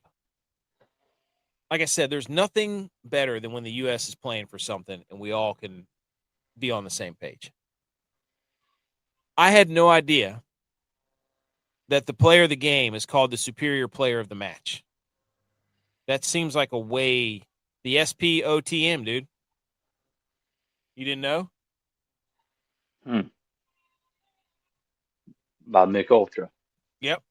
Like I said, there's nothing better than when the U.S. is playing for something and we all can be on the same page. I had no idea that the player of the game is called the superior player of the match. That seems like a way, the SPOTM, dude. You didn't know?
By Mick Ultra.
Yep.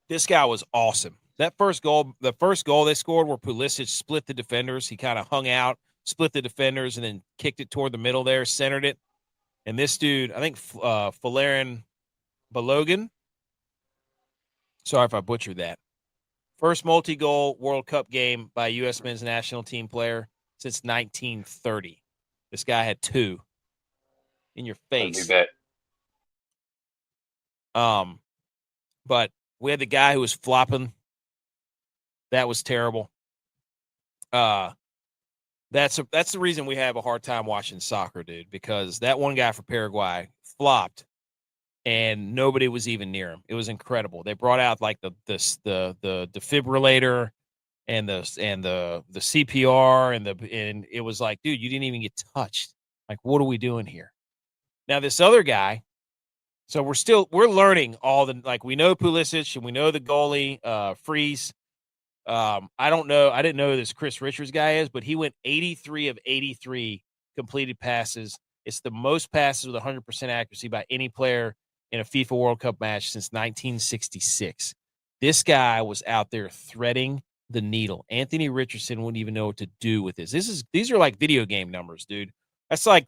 This guy was awesome. The first goal they scored where Pulisic split the defenders. He kind of hung out, split the defenders, and then kicked it toward the middle there, centered it. And this dude, I think Folarin Balogun. Sorry if I butchered that. First multi-goal World Cup game by a U.S. men's national team player since 1930. This guy had 2 in your face. But we had the guy who was flopping. That was terrible. That's the reason we have a hard time watching soccer, dude, because that one guy for Paraguay flopped and nobody was even near him. It was incredible. They brought out like the defibrillator and the CPR and it was like, dude, you didn't even get touched. Like, what are we doing here? Now this other guy, so we're learning all the, like, we know Pulisic and we know the goalie, Freeze. I don't know. I didn't know who this Chris Richards guy is, but he went 83 of 83 completed passes. It's the most passes with 100% accuracy by any player in a FIFA World Cup match since 1966. This guy was out there threading the needle. Anthony Richardson wouldn't even know what to do with this. These are like video game numbers, dude. That's like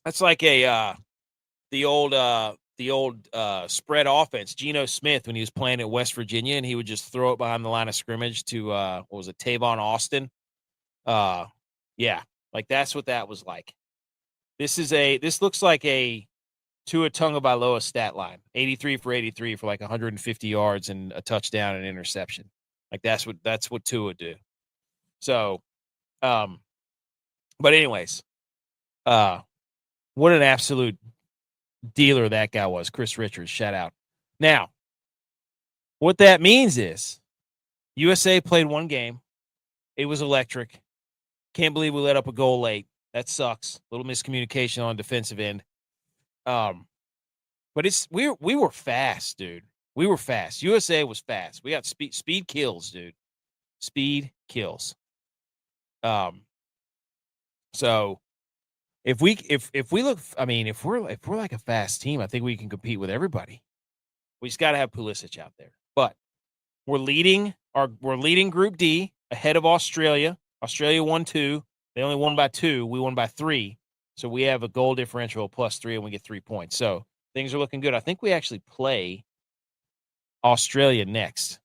the old spread offense. Geno Smith, when he was playing at West Virginia, and he would just throw it behind the line of scrimmage to what was it, Tavon Austin? Yeah, like that's what that was like. This looks like a Tua Tagovailoa stat line. 83 for 83 for like 150 yards and a touchdown and interception. Like that's what Tua do. So, but anyways, what an absolute dealer that guy was. Chris Richards, shout out. Now, what that means is USA played one game. It was electric. Can't believe we let up a goal late. That sucks. A little miscommunication on defensive end. But we were fast, dude. We were fast. USA was fast. We got speed kills, dude. Speed kills. So if we look, I mean, if we're like a fast team, I think we can compete with everybody. We just got to have Pulisic out there. But we're leading Group D ahead of Australia. Australia won 2. They only won by 2. We won by 3. So we have a goal differential of +3, and we get 3 points. So things are looking good. I think we actually play Australia next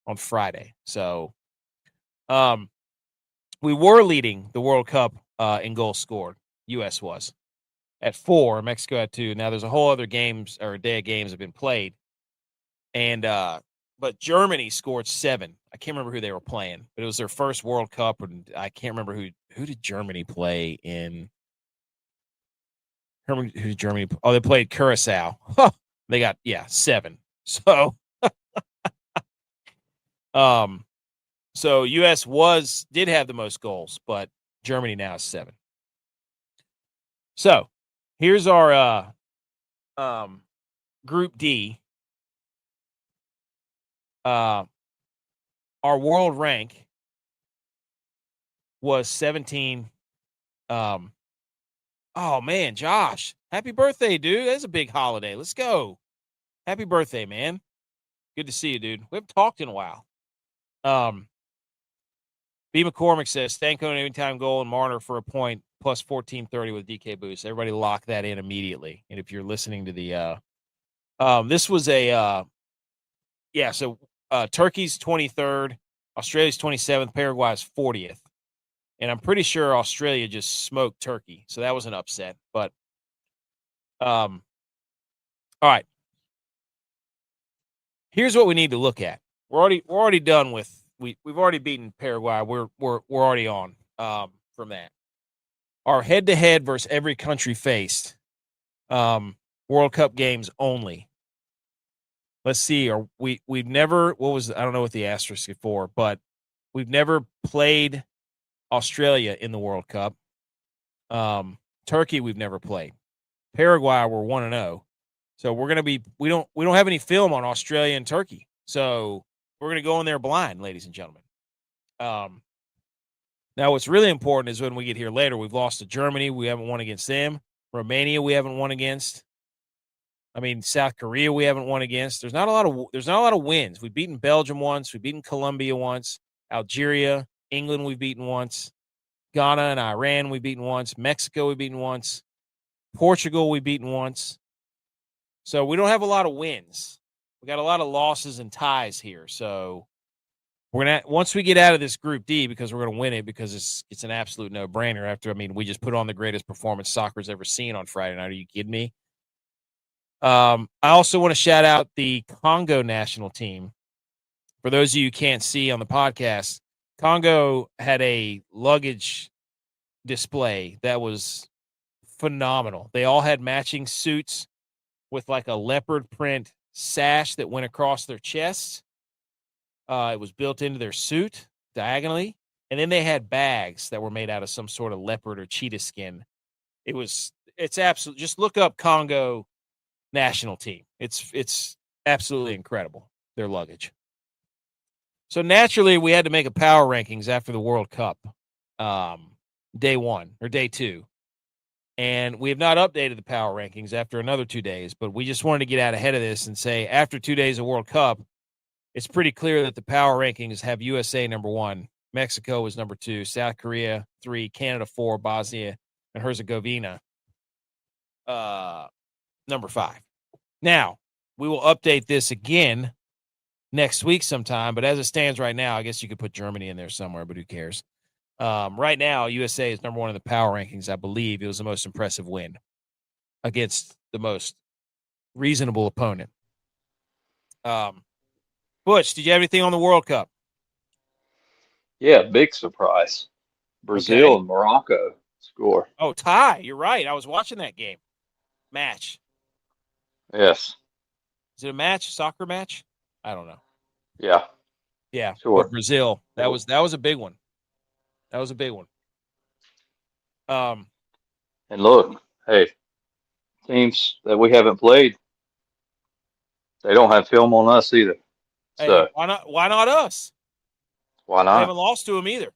on Friday. So we were leading the World Cup in goals scored. U.S. was at 4. Mexico had 2. Now there's a whole other games or a day of games have been played. And but Germany scored 7. I can't remember who they were playing, but it was their first World Cup, and I can't remember who did Germany play in. Who did Germany? Oh, they played Curacao. Huh. They got 7. So, so U.S. did have the most goals, but Germany now is 7. So, here's our Group D. Our world rank was 17. Oh man, Josh, happy birthday, dude. That's a big holiday. Let's go. Happy birthday, man. Good to see you, dude. We haven't talked in a while. B. McCormick says Stanko an anytime goal and Marner for a point plus 1430 with DK boost. Everybody lock that in immediately. And if you're listening to the this was a so Turkey's 23rd, Australia's 27th, Paraguay's 40th. And I'm pretty sure Australia just smoked Turkey. So that was an upset. But all right. Here's what we need to look at. We're already done with we've already beaten Paraguay. We're already on from that. Our head-to-head versus every country faced World Cup games only. Let's see. We've never I don't know what the asterisk is for, but we've never played Australia in the World Cup. Turkey we've never played. Paraguay we're 1-0. So we're going to be we don't have any film on Australia and Turkey. So we're going to go in there blind, ladies and gentlemen. Now what's really important is when we get here later, we've lost to Germany, we haven't won against them. Romania we haven't won against. I mean, South Korea we haven't won against. There's not a lot of wins. We've beaten Belgium once, we've beaten Colombia once, Algeria, England we've beaten once, Ghana and Iran we've beaten once, Mexico we've beaten once, Portugal we've beaten once. So we don't have a lot of wins. We got a lot of losses and ties here. So we're gonna once we get out of this Group D, because we're gonna win it, because it's an absolute no-brainer. We just put on the greatest performance soccer's ever seen on Friday night. Are you kidding me? I also want to shout out the Congo national team. For those of you who can't see on the podcast, Congo had a luggage display that was phenomenal. They all had matching suits with like a leopard print sash that went across their chests. It was built into their suit diagonally. And then they had bags that were made out of some sort of leopard or cheetah skin. It's absolutely, just look up Congo national team. It's absolutely incredible, their luggage. So naturally, we had to make a power rankings after the World Cup, day 1 or day 2. And we have not updated the power rankings after another 2 days, but we just wanted to get out ahead of this and say after 2 days of World Cup, it's pretty clear that the power rankings have USA number 1, Mexico is number 2, South Korea 3, Canada 4, Bosnia and Herzegovina number 5. Now, we will update this again next week sometime, but as it stands right now, I guess you could put Germany in there somewhere, but who cares? Right now, USA is number 1 in the power rankings. I believe it was the most impressive win against the most reasonable opponent. Butch, did you have anything on the World Cup?
Yeah, big surprise. Brazil and Morocco score.
Oh, tie. You're right. I was watching that game. Match.
Yes.
Is it a match? Soccer match? I don't know.
Yeah.
Yeah.
Sure.
But Brazil. That was a big one. That was a big one.
And look, hey, teams that we haven't played, they don't have film on us either.
Hey,
So
why not? Why not us?
why
We
not?
haven't lost to them either.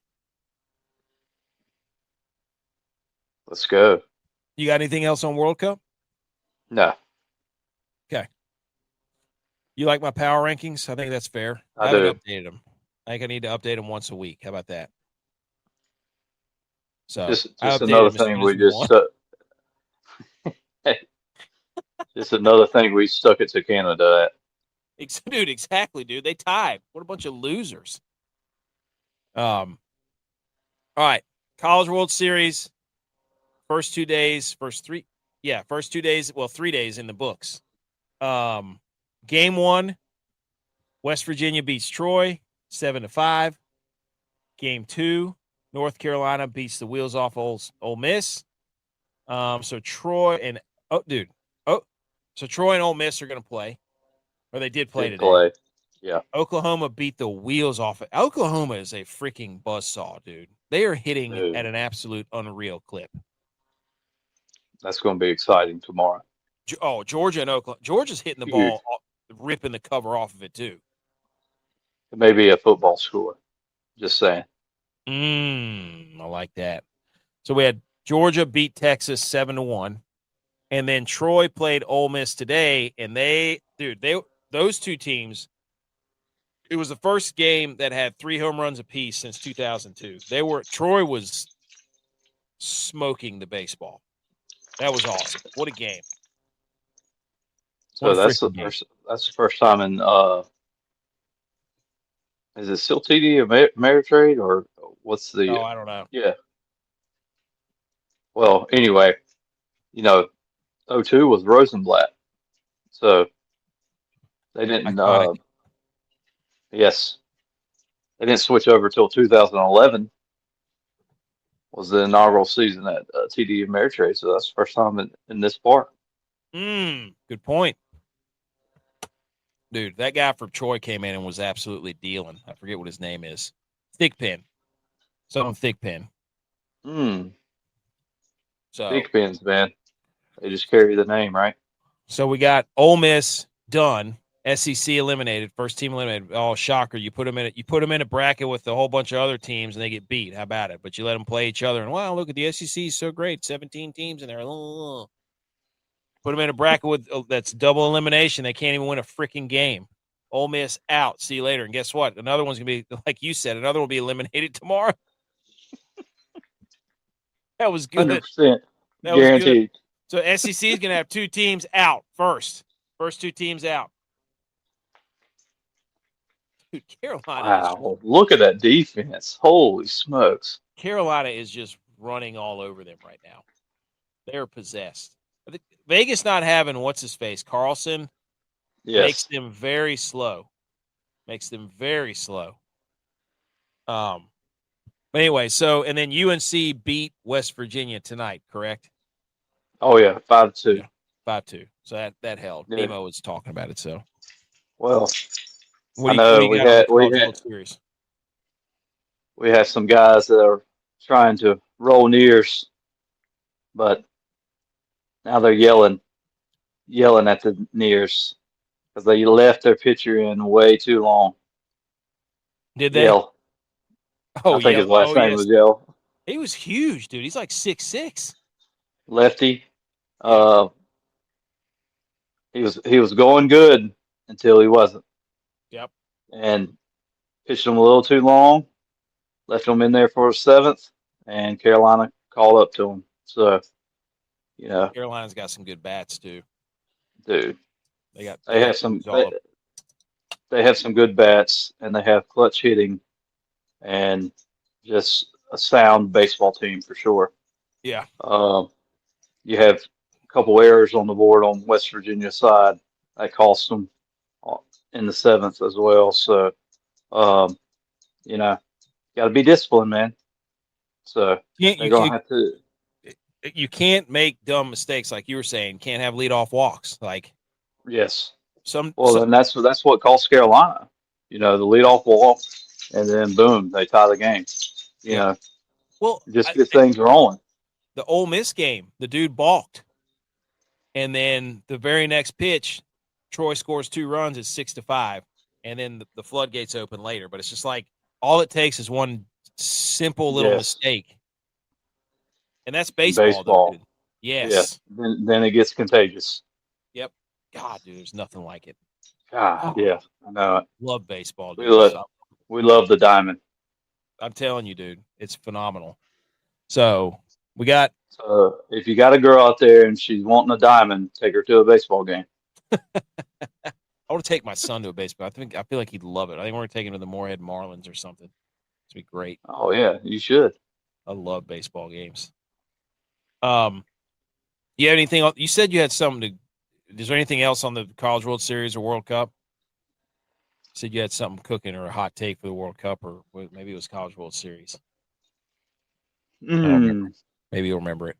Let's go.
You got anything else on World Cup?
No.
Okay. You like my power rankings? I think that's fair.
I
haven't
do.
updated them. I think I need to update them once a week. How about that? So
Just
I updated
another
them as
thing
soon
we
as
just
won.
just another thing we stuck it to Canada at.
Dude, exactly, dude. They tied. What a bunch of losers. All right. College World Series. First 2 days, first 2 days, well, 3 days in the books. Game 1, West Virginia beats Troy 7-5. Game 2, North Carolina beats the wheels off Ole Miss. So Troy and Ole Miss are going to play, or they did play
Did
today.
play. Yeah.
Oklahoma beat the wheels off. Oklahoma is a freaking buzzsaw, dude. They are hitting at an absolute unreal clip.
That's going to be exciting tomorrow.
Oh, Georgia and Oklahoma. Georgia's hitting the ball, ripping the cover off of it, too.
It may be a football score. Just saying.
I like that. So we had Georgia beat Texas 7-1. And then Troy played Ole Miss today. And those two teams, it was the first game that had 3 home runs apiece since 2002. Troy was smoking the baseball. That was awesome. What a game.
So that's the first time in is it still TD Ameritrade or what's the?
Oh, I don't know.
Yeah. Well, anyway, 02 was Rosenblatt, so they didn't. Yes, they didn't switch over till 2011. Was the inaugural season at TD Ameritrade, so that's the first time in this park.
Good point. Dude, that guy from Troy came in and was absolutely dealing. I forget what his name is. Thickpen. Something Thickpen. So
Thickpens, man. They just carry the name, right?
So we got Ole Miss done. SEC eliminated. First team eliminated. Oh, shocker. You put them in a bracket with a whole bunch of other teams and they get beat. How about it? But you let them play each other. And, wow, look at the SEC is so great. 17 teams in there. Put them in a bracket that's double elimination. They can't even win a freaking game. Ole Miss out. See you later. And guess what? Another one's going to be, like you said, another one will be eliminated tomorrow. That was good.
100% guaranteed.
So SEC is going to have 2 teams out first. First 2 teams out. Dude, Carolina.
Wow, look at that defense. Holy smokes.
Carolina is just running all over them right now. They're possessed. Vegas not having what's-his-face, Carlson, makes them very slow. But anyway, and then UNC beat West Virginia tonight, correct?
Oh, yeah, 5-2.
Yeah, 5-2. So that held. Yeah. Nemo was talking about it, so.
Well, I know we had some guys that are trying to roll nears, but now they're yelling at the nears because they left their pitcher in way too long.
Did they?
Yell.
Oh,
I think his last name was Yell.
He was huge, dude. He's like 6'6".
Lefty. He was going good until he wasn't.
Yep.
And pitched him a little too long, left him in there for a 7th, and Carolina called up to him. So,
Carolina's got some good bats too.
Dude,
they
have some good bats, and they have clutch hitting, and just a sound baseball team for sure.
Yeah.
You have a couple errors on the board on West Virginia side that cost them in the 7th as well. So, got to be disciplined, man. So they're going to have to.
You can't make dumb mistakes like you were saying. Can't have leadoff walks. Like,
yes. And that's what cost Carolina. The leadoff walk, and then boom, they tie the game. You know,
well,
just get things rolling.
The Ole Miss game, the dude balked, and then the very next pitch, Troy scores 2 runs at 6-5, and then the floodgates open later. But it's just like all it takes is one simple little mistake. And that's baseball. Though, dude. Yes.
Yeah. Then it gets contagious.
Yep. God, dude, there's nothing like it.
God, yeah, I know it.
Love baseball, dude.
We love the diamond.
I'm telling you, dude, it's phenomenal. So we got.
If you got a girl out there and she's wanting a diamond, take her to a baseball game.
I want to take my son to a baseball. I feel like he'd love it. I think we're going to take him to the Moorhead Marlins or something. It's be great.
Oh yeah, you should.
I love baseball games. You have anything else? You said you had something to. Is there anything else on the College World Series or World Cup? You said you had something cooking or a hot take for the World Cup, or maybe it was College World Series. I don't remember. Maybe you'll remember it.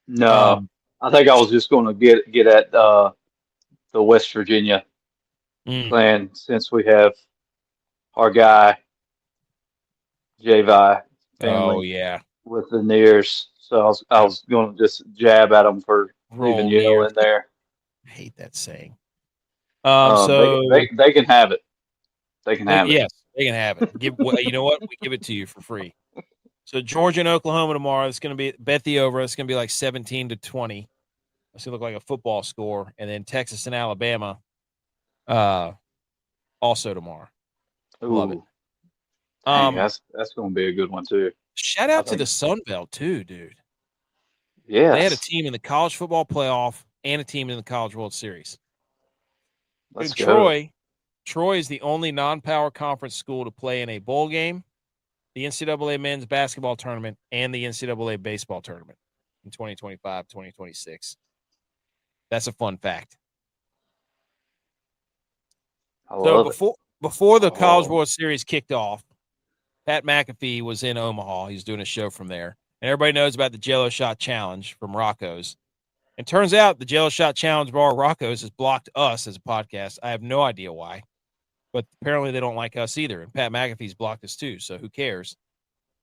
No, I think I was just going to get at the West Virginia plan since we have our guy Javi
Oh
family
yeah,
with the Nears. So I was going to just jab at them for leaving
roll
Yale
near.
in there.
I hate that saying.
They can have it. They can have it.
Yes, they can have it. You know what? We give it to you for free. So Georgia and Oklahoma tomorrow. It's going to be bet the over. It's going to be like 17-20. It's going to look like a football score. And then Texas and Alabama, also tomorrow.
Ooh.
Love it.
Dang, that's going to be a good one too.
Shout out to the Sun Belt too, dude.
Yeah,
they had a team in the college football playoff and a team in the College World Series.
Let's go.
Troy is the only non-power conference school to play in a bowl game, the NCAA men's basketball tournament, and the NCAA baseball tournament in 2025, 2026. That's a fun fact. Before the College World Series kicked off, Pat McAfee was in Omaha. He's doing a show from there. And everybody knows about the Jello Shot Challenge from Rocco's. And turns out the Jello Shot Challenge bar Rocco's has blocked us as a podcast. I have no idea why. But apparently they don't like us either. And Pat McAfee's blocked us too, so who cares?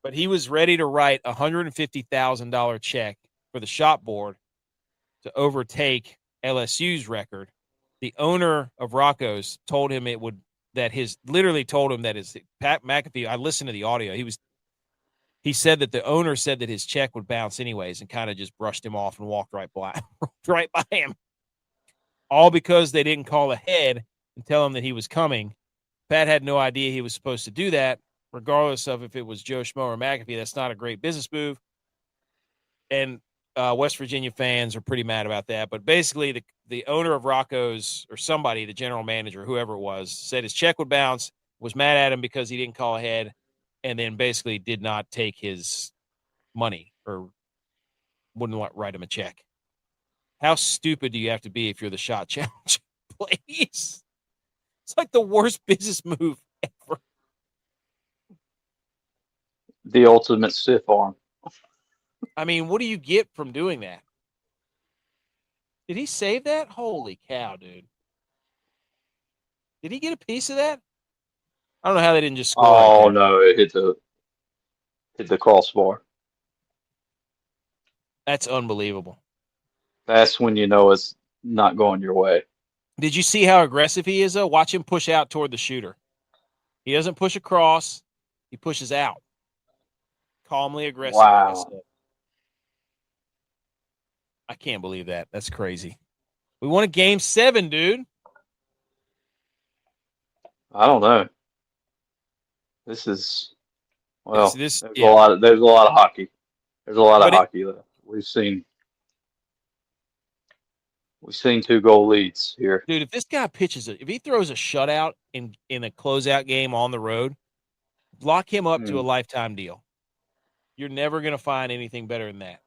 But he was ready to write a $150,000 check for the shot board to overtake LSU's record. The owner of Rocco's told him Pat McAfee, I listened to the audio. He said that the owner said that his check would bounce anyways and kind of just brushed him off and walked right by him. All because they didn't call ahead and tell him that he was coming. Pat had no idea he was supposed to do that, regardless of if it was Joe Schmo or McAfee. That's not a great business move. And West Virginia fans are pretty mad about that. But basically, the owner of Rocco's or somebody, the general manager, whoever it was, said his check would bounce, was mad at him because he didn't call ahead, and then basically did not take his money or wouldn't write him a check. How stupid do you have to be if you're the shot challenge? Please. It's like the worst business move ever.
The ultimate stiff arm.
I mean, what do you get from doing that? Did he save that? Holy cow, dude. Did he get a piece of that? I don't know how they didn't just score.
Oh, no, it hit the crossbar.
That's unbelievable.
That's when you know it's not going your way.
Did you see how aggressive he is, though? Watch him push out toward the shooter. He doesn't push across. He pushes out. Calmly aggressive.
Wow.
I can't believe that. That's crazy. We won a game 7, dude.
I don't know. This is there's a lot of hockey. There's a lot of hockey that we've seen 2-goal leads here.
Dude, if this guy if he throws a shutout in a closeout game on the road, lock him up to a lifetime deal. You're never going to find anything better than that.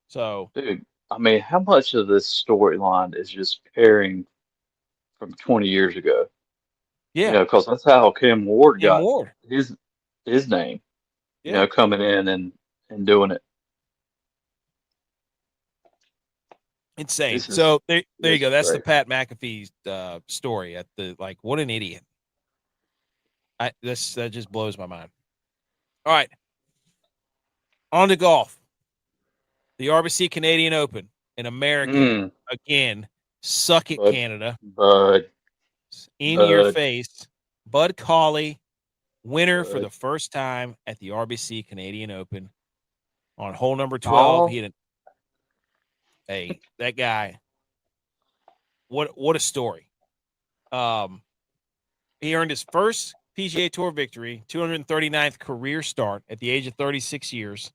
So,
dude, I mean, how much of this storyline is just pairing from 20 years ago?
Yeah,
because that's how Cam Ward got his name.
Yeah.
Coming in and doing it.
Insane. So there you go. That's great. The Pat McAfee story. What an idiot. That just blows my mind. All right, on to golf. The RBC Canadian Open in America again. Suck it, Canada.
Bud.
In your face. Bud Cauley, winner for the first time at the RBC Canadian Open on hole number 12. Hey, that guy. What a story. He earned his first PGA Tour victory, 239th career start at the age of 36 years,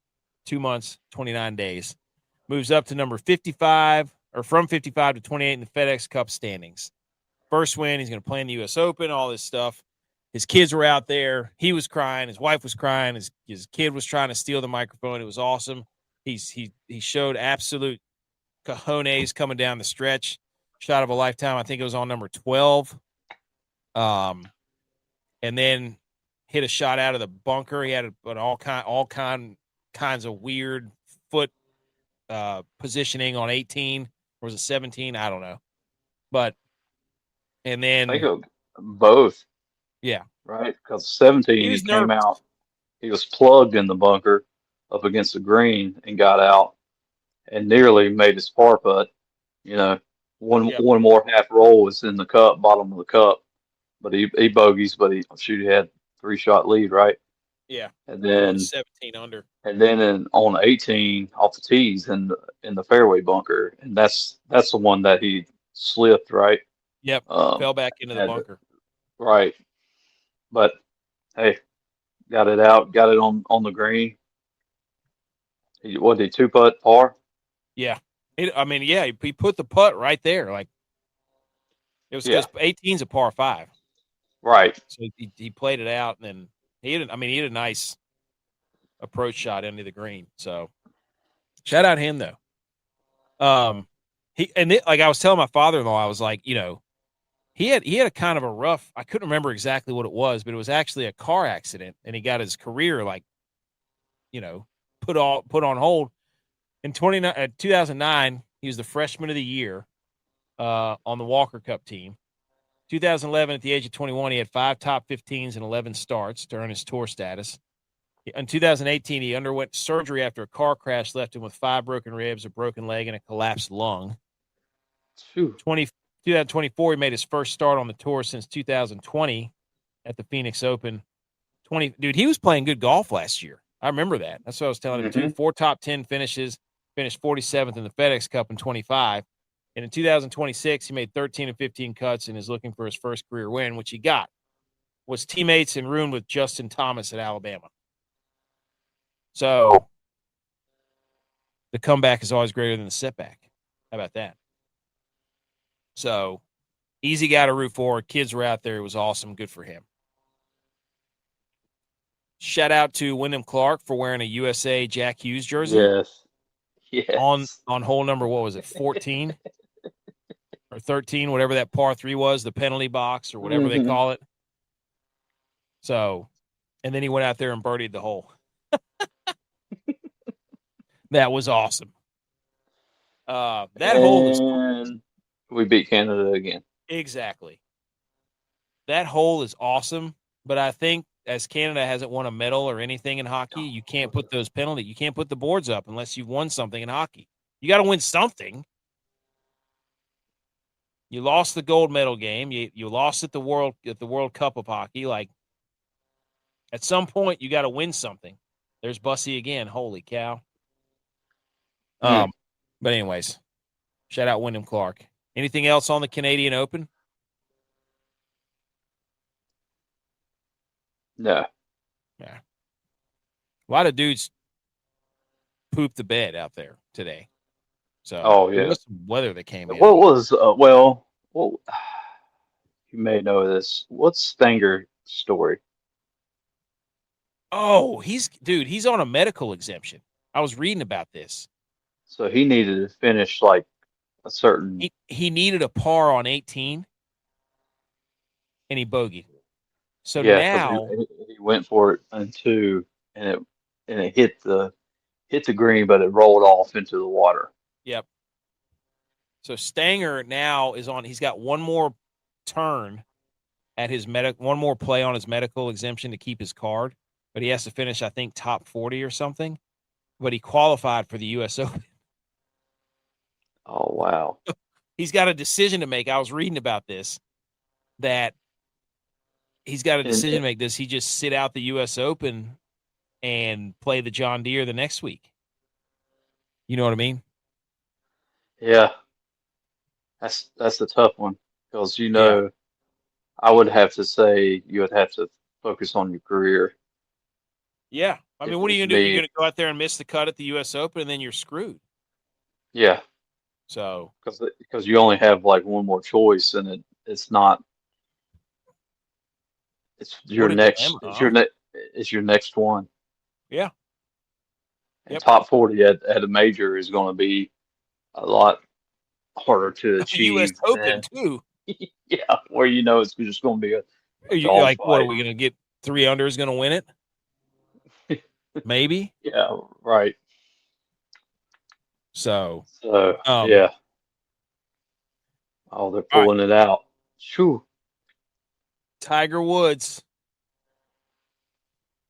2 months, 29 days. Moves up to number 55 from 55 to 28 in the FedEx Cup standings. First win, he's going to play in the U.S. Open, all this stuff. His kids were out there. He was crying. His wife was crying. His kid was trying to steal the microphone. It was awesome. He showed absolute cojones coming down the stretch. Shot of a lifetime. I think it was on number 12. And then hit a shot out of the bunker. He had all kinds of weird foot positioning on 18. Or was it 17? I don't know. But and then
I think of both.
Yeah.
Right? Because 17 he came out. He was plugged in the bunker up against the green and got out and nearly made his par putt. You know, one more half roll was in the cup, bottom of the cup. But he bogeys, but he had 3-shot lead, right?
Yeah.
And then
17 under.
And then on 18 off the tees in the fairway bunker, and that's the one that he slipped, right?
Yep. Fell back into the bunker.
Right. But hey, got it out, got it on the green. He 2-putt par?
Yeah. He put the putt right there. Like it was because 18's a par 5.
Right.
So he played it out, and then he had a nice approach shot into the green. So shout out him though. Like I was telling my father-in-law, I was like, he had a kind of a rough, I couldn't remember exactly what it was, but it was actually a car accident, and he got his career put on hold. In 2009, he was the freshman of the year on the Walker Cup team. 2011, at the age of 21, he had 5 top 15s and 11 starts to earn his tour status. In 2018, he underwent surgery after a car crash left him with 5 broken ribs, a broken leg, and a collapsed lung. 2024, he made his first start on the tour since 2020 at the Phoenix Open. Dude, he was playing good golf last year. I remember that. That's what I was telling him, too. 4 top 10 finishes, finished 47th in the FedEx Cup in 25. And in 2026, he made 13 and 15 cuts and is looking for his first career win, which he got. Was teammates and room with Justin Thomas at Alabama. So the comeback is always greater than the setback. How about that? So easy guy to root for. Kids were out there. It was awesome. Good for him. Shout out to Wyndham Clark for wearing a USA Jack Hughes jersey.
Yes.
On hole number, what was it, 14 or 13, whatever that par 3 was, the penalty box or whatever they call it. So, and then he went out there and birdied the hole. That was awesome. Hole is.
We beat Canada again.
Exactly. That hole is awesome, but I think as Canada hasn't won a medal or anything in hockey, you can't put those penalties. You can't put the boards up unless you've won something in hockey. You got to win something. You lost the gold medal game. You lost at the World Cup of hockey. Like at some point, you got to win something. There's Bussy again. Holy cow. But anyways, shout out Wyndham Clark. Anything else on the Canadian Open?
No.
Yeah. A lot of dudes pooped the bed out there today. So there was some weather that came in.
What was you may know this. What's Stanger's story?
Oh, he's on a medical exemption. I was reading about this.
So he needed to finish like a certain.
He needed a par on 18, and he bogeyed. So
Yeah,
now
he went for it on 2, and it hit the green, but it rolled off into the water.
Yep. So Stanger now is on. He's got one more turn at his one more play on his medical exemption to keep his card, but he has to finish, I think, top 40 or something. But he qualified for the U.S. Open.
Oh wow!
He's got a decision to make. I was reading about this. That he's got a decision to make. Does he just sit out the U.S. Open and play the John Deere the next week? You know what I mean?
Yeah. That's the tough one because I would have to say you would have to focus on your career.
Yeah, I mean, what are you gonna do? You're gonna go out there and miss the cut at the U.S. Open, and then you're screwed.
Yeah.
So
because you only have like one more choice, and it's not. It's your
what a
next.
dilemma, huh?
It's your next one.
Yeah.
And
Yep.
top 40 at a major is going to be a lot harder to
U.S.
achieve
Open
than
too.
yeah, where it's just going to be
Are
a
you like, what are
dogfight.
we gonna get? 3 under is gonna win it? Maybe.
Yeah, right.
So,
So
um,
yeah, oh, they're
all right.
pulling it out. Shoo.
Tiger Woods.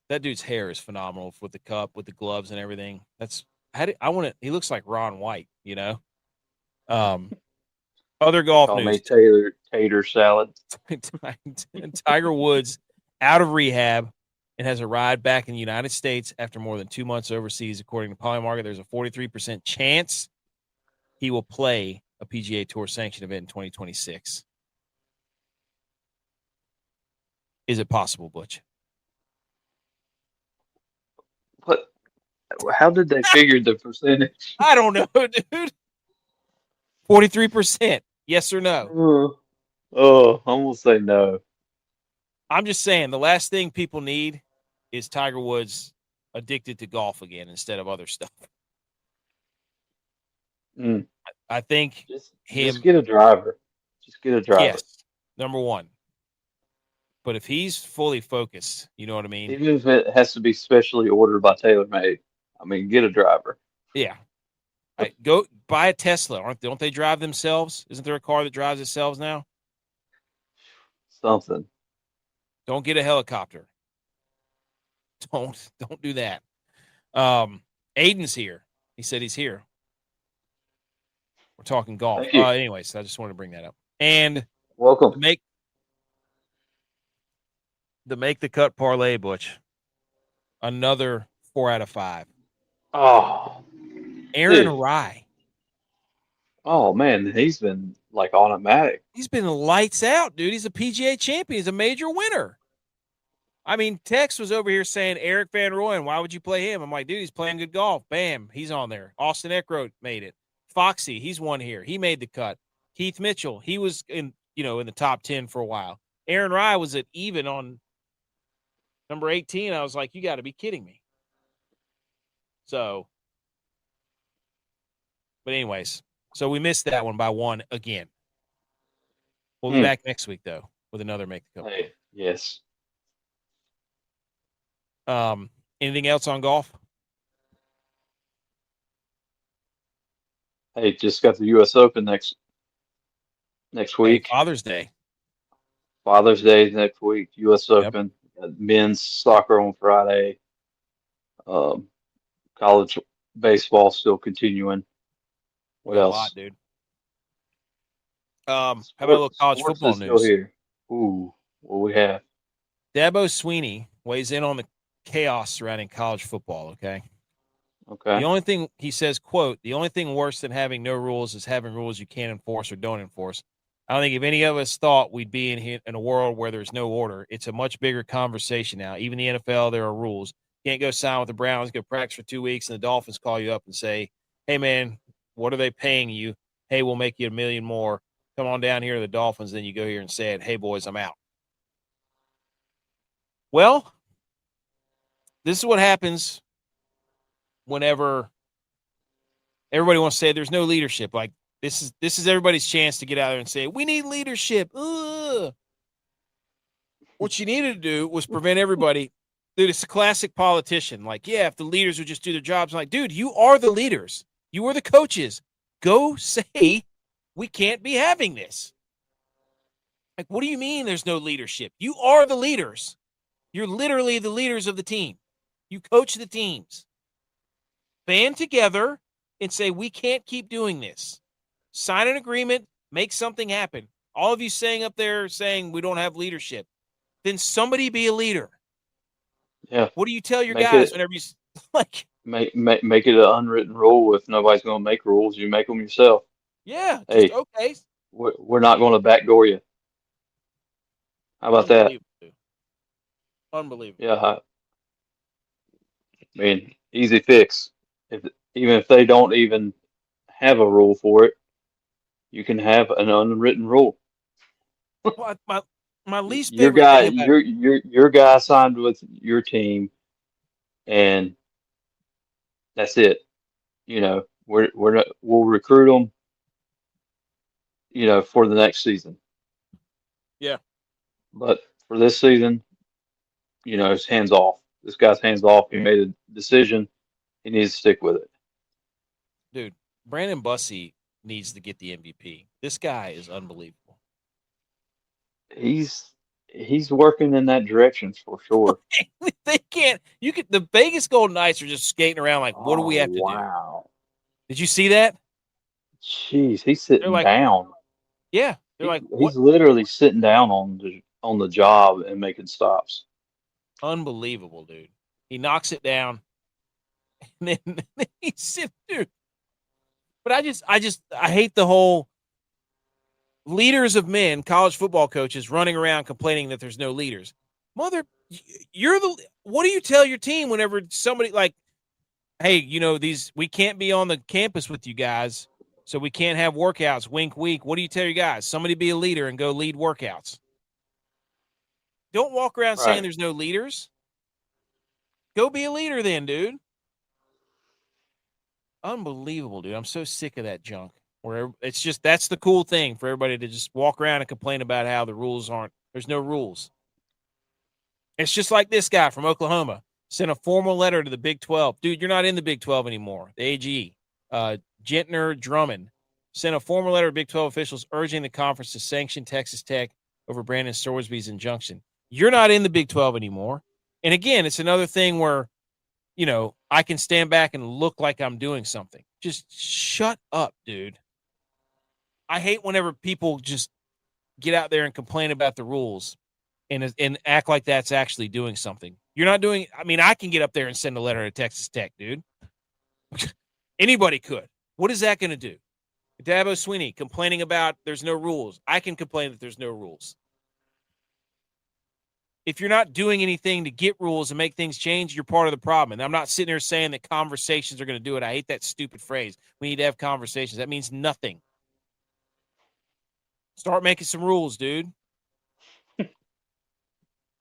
That dude's hair is phenomenal with the cup, with the gloves and everything. I want to. He looks like Ron White, you know. Um, Other
They
golf
call me
news.
Tater Salad.
Tiger Woods out of rehab and has a ride back in the United States after more than 2 months overseas. According to Polymarket, there's a 43% chance he will play a PGA Tour sanctioned event in 2026. Is it possible, Butch?
What? How did they figure the percentage?
I don't know, dude. 43%. Yes or no?
Oh, I'm gonna say no.
I'm just saying the last thing people need is Tiger Woods addicted to golf again instead of other stuff.
Mm.
I think
Just
him,
get a driver. Just get a driver.
yes, number one. But if he's fully focused, you know what I mean?
Even if it has to be specially ordered by TaylorMade. I mean, get a driver.
Yeah. Go buy a Tesla. Don't they drive themselves? Isn't there a car that drives itself now?
Something.
Don't get a helicopter. Don't do that. Aiden's here. He said he's here. We're talking golf.
Thank you.
Anyways, I just wanted to bring that up. And
Welcome.
to make the cut parlay, Butch, another 4 out of 5.
Oh,
Aaron
dude.
Rye.
Oh man, he's been like automatic.
He's been lights out, dude. He's a PGA champion. He's a major winner. I mean, Tex was over here saying Eric Van Rooyen, why would you play him? I'm like, dude, he's playing good golf. Bam, he's on there. Austin Eckroat made it. Foxy, he's won here. He made the cut. Keith Mitchell, he was in the top 10 for a while. Aaron Rye was at even on number 18. I was like, you got to be kidding me. So, but anyways, so we missed that one by one again. We'll be back next week though with another Make the Cut.
Hey, yes.
Anything else on golf?
Hey, just got the U.S. Open next week.
Hey, Father's Day.
Father's Day is next week. U.S. Open. Men's soccer on Friday. College baseball still continuing. What else?
A lot, dude. How about a little college football news?
Still here. Ooh, what we have?
Dabo Sweeney weighs in on the chaos surrounding college football. Okay. The only thing he says, quote, the only thing worse than having no rules is having rules you can't enforce or don't enforce. I don't think if any of us thought we'd be in a world where there's no order, it's a much bigger conversation now. Even the NFL, there are rules. You can't go sign with the Browns, go practice for 2 weeks, and the Dolphins call you up and say, hey, man, what are they paying you? Hey, we'll make you $1 million more. Come on down here to the Dolphins. Then you go here and say it. Hey, boys, I'm out. Well, this is what happens whenever everybody wants to say there's no leadership. Like this is everybody's chance to get out there and say, we need leadership. Ugh. What you needed to do was prevent everybody. Dude, it's a classic politician. Like, yeah, if the leaders would just do their jobs. I'm like, dude, you are the leaders. You are the coaches. Go say we can't be having this. Like, what do you mean there's no leadership? You are the leaders. You're literally the leaders of the team. You coach the teams. Band together and say, we can't keep doing this. Sign an agreement, make something happen. All of you saying up there saying we don't have leadership, then somebody be a leader.
Yeah.
What do you tell your guys whenever you like?
Make it an unwritten rule. If nobody's going to make rules, you make them yourself.
Yeah.
Hey,
okay.
We're not going to backdoor you. How about that?
Unbelievable.
Yeah. I mean, easy fix. Even if they don't even have a rule for it, you can have an unwritten rule.
Well, my least
Your
favorite
guy,
thing about
your guy signed with your team, and that's it. We'll recruit them, for the next season.
yeah,
But for this season, it's hands off. This guy's hands off. He made a decision. He needs to stick with it.
dude, Brandon Bussey needs to get the MVP. This guy is unbelievable.
He's working in that direction for sure.
They can't. You could. The Vegas Golden Knights are just skating around like, what do we
Oh
have to do?
wow.
Did you see that?
Jeez, he's
They're
sitting
like,
down.
yeah. They're like, what?
He's literally sitting down on the job and making stops.
Unbelievable, dude. He knocks it down, and then he's sitting, dude. But I hate the whole leaders of men, college football coaches running around complaining that there's no leaders. What do you tell your team whenever somebody like, hey, we can't be on the campus with you guys, so we can't have workouts, wink, wink. What do you tell your guys? Somebody be a leader and go lead workouts. Don't walk around saying
Right.
there's no leaders. Go be a leader then, dude. Unbelievable, dude. I'm so sick of that junk. Where it's just that's the cool thing for everybody to just walk around and complain about how the rules aren't. There's no rules. It's just like this guy from Oklahoma sent a formal letter to the Big 12. Dude, you're not in the Big 12 anymore. The AG, Gentner Drummond, sent a formal letter to Big 12 officials urging the conference to sanction Texas Tech over Brandon Sorsby's injunction. You're not in the Big 12 anymore. And again, it's another thing where, I can stand back and look like I'm doing something. Just shut up, dude. I hate whenever people just get out there and complain about the rules and act like that's actually doing something. You're not doing. I mean, I can get up there and send a letter to Texas Tech, dude. Anybody could. What is that going to do? Dabo Swinney complaining about there's no rules. I can complain that there's no rules. If you're not doing anything to get rules and make things change, you're part of the problem. And I'm not sitting here saying that conversations are going to do it. I hate that stupid phrase. We need to have conversations. That means nothing. Start making some rules, dude.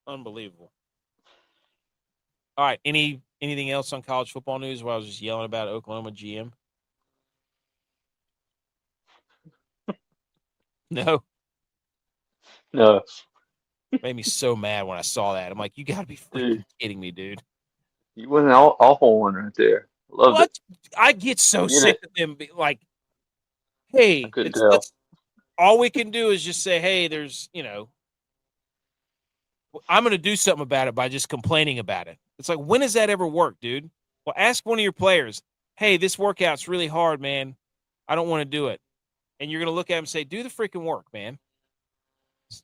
Unbelievable. All right. Anything else on college football news while I was just yelling about Oklahoma GM? No.
No,
Made me so mad when I saw that. I'm like, you got to be freaking
dude,
kidding me, dude.
you went an awful one right there. Loved it.
What? I get so
Get
sick
it.
of them. Like,
I
hey,
couldn't
it's
tell.
let's all we can do is just say, hey, I'm going to do something about it by just complaining about it. It's like, when has that ever worked, dude? Well, ask one of your players, hey, this workout's really hard, man. I don't want to do it. And you're going to look at him and say, do the freaking work, man.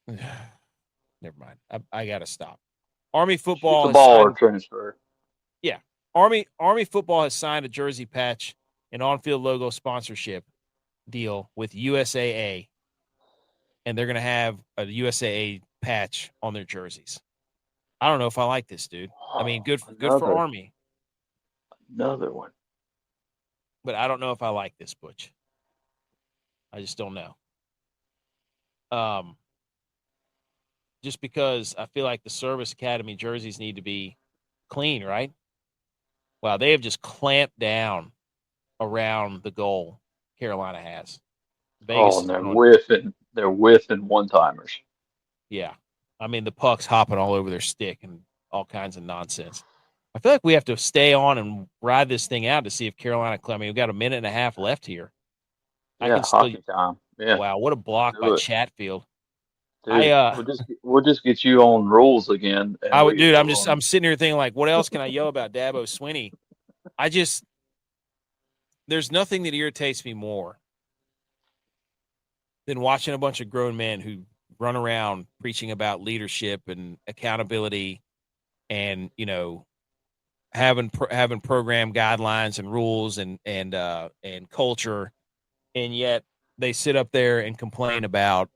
Never mind. I got to stop. Army
Shoot
football
the
has
ball or
signed.
transfer.
Yeah. Army football has signed a jersey patch and on-field logo sponsorship deal with USAA. And they're going to have a USAA patch on their jerseys. I don't know if I like this, dude. I mean, good for Army,
Another one.
but I don't know if I like this, Butch. I just don't know. Just because I feel like the Service Academy jerseys need to be clean, right? Wow, they have just clamped down around the goal Carolina has.
Oh,
Vegas
and
is
they're
going,
whiffing. They're whiffing one timers.
yeah. I mean, the puck's hopping all over their stick and all kinds of nonsense. I feel like we have to stay on and ride this thing out to see if Carolina. I mean, we've got a minute and a half left here. I
Yeah,
can still.
hockey time. Yeah,
Wow, what a block by
do it,
Chatfield.
dude. We'll just get you on rules again, and
I would,
we
dude.
we'll
I'm sitting here thinking like, what else can I yell about Dabo Swinney? There's nothing that irritates me more than watching a bunch of grown men who run around preaching about leadership and accountability, and having program guidelines and rules and culture, and yet they sit up there and complain about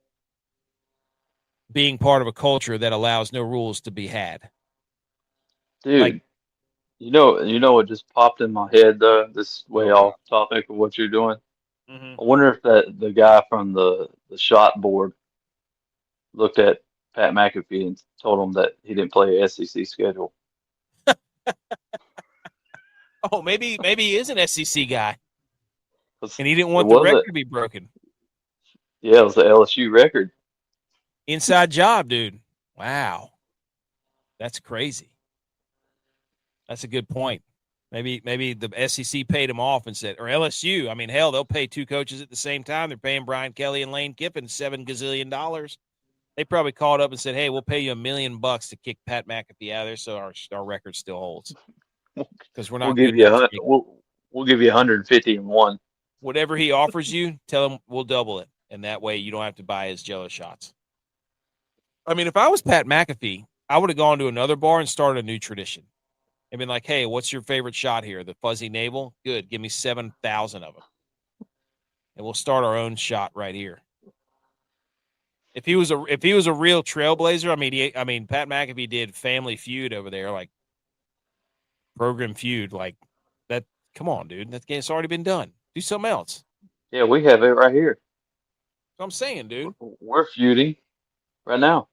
being part of a culture that allows no rules to be had. Like,
dude. You know what just popped in my head though. This is way
oh god,
off topic of what you're doing.
Mm-hmm.
I wonder if the guy from the shot board looked at Pat McAfee and told him that he didn't play a SEC schedule.
Oh, maybe he is an SEC guy,
'Cause
and he didn't
it
want the record
wasn't.
to be broken.
Yeah, it was the LSU record.
Inside job, dude. Wow, that's crazy. That's a good point. Maybe the SEC paid him off and said, or LSU. I mean, hell, they'll pay two coaches at the same time. They're paying Brian Kelly and Lane Kiffin $7 gazillion. They probably called up and said, "Hey, we'll pay you $1 million to kick Pat McAfee out of there, so our record still holds because we're
We'll
not
give
good
you
enough to make
we'll give you 150 and one.
whatever he offers you. Tell him we'll double it, and that way you don't have to buy his Jello shots." I mean, if I was Pat McAfee, I would have gone to another bar and started a new tradition. And been like, "Hey, what's your favorite shot here? The fuzzy navel? Good. Give me 7,000 of them. And we'll start our own shot right here." If he was a real trailblazer, I mean, Pat McAfee did Family Feud over there, like Program Feud, like that. Come on, dude. That game's already been done. Do something else.
Yeah, we have it right here.
That's what I'm saying, dude.
We're feuding right now.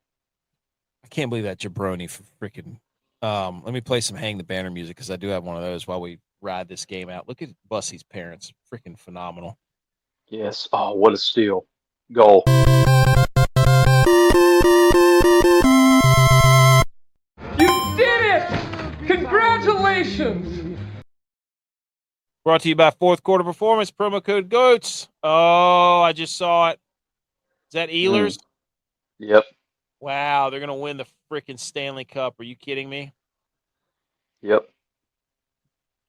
I can't believe that jabroni for freaking. Let me play some Hang the Banner music because I do have one of those while we ride this game out. Look at Bussie's parents. Freaking phenomenal.
Yes. Oh, what a steal. Goal.
You did it! Congratulations!
Brought to you by Fourth Quarter Performance, promo code GOATS. Oh, I just saw it. Is that Ehlers?
Yep.
Wow, they're going to win the freaking Stanley Cup. Are you kidding me?
Yep.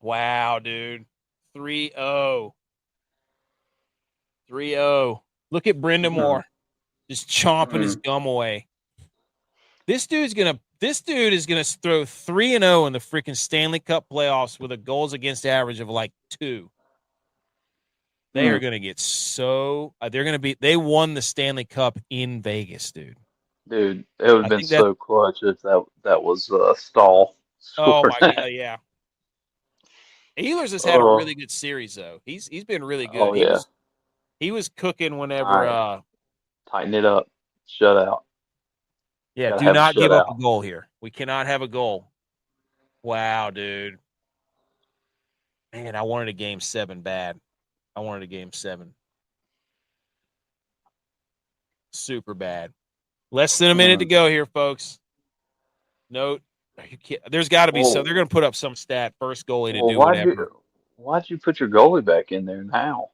Wow, dude. 3-0. 3-0. Look at Brenda Moore just chomping his gum away. This dude is gonna throw 3-0 in the freaking Stanley Cup playoffs with a goals against average of like 2. They are gonna get so they won the Stanley Cup in Vegas, dude.
Dude, it would have been
think that
so clutch if that was Stahl
oh
scored
my
that.
god, yeah. Ehlers has had a
Oh,
really good series though. He's been really good.
oh yeah.
He was cooking
All
whenever
right. Tighten it up. Shut out.
yeah,
Gotta
do
have a
not give up a
shutout.
goal here. We cannot have a goal. Wow, dude. Man, I wanted a game 7 bad. I wanted a game 7. Super bad. Less than a minute to go here, folks. Note, there's got to be some. They're going to put up some stat, first goalie to
Well,
do whatever.
why'd you put your goalie back in there now?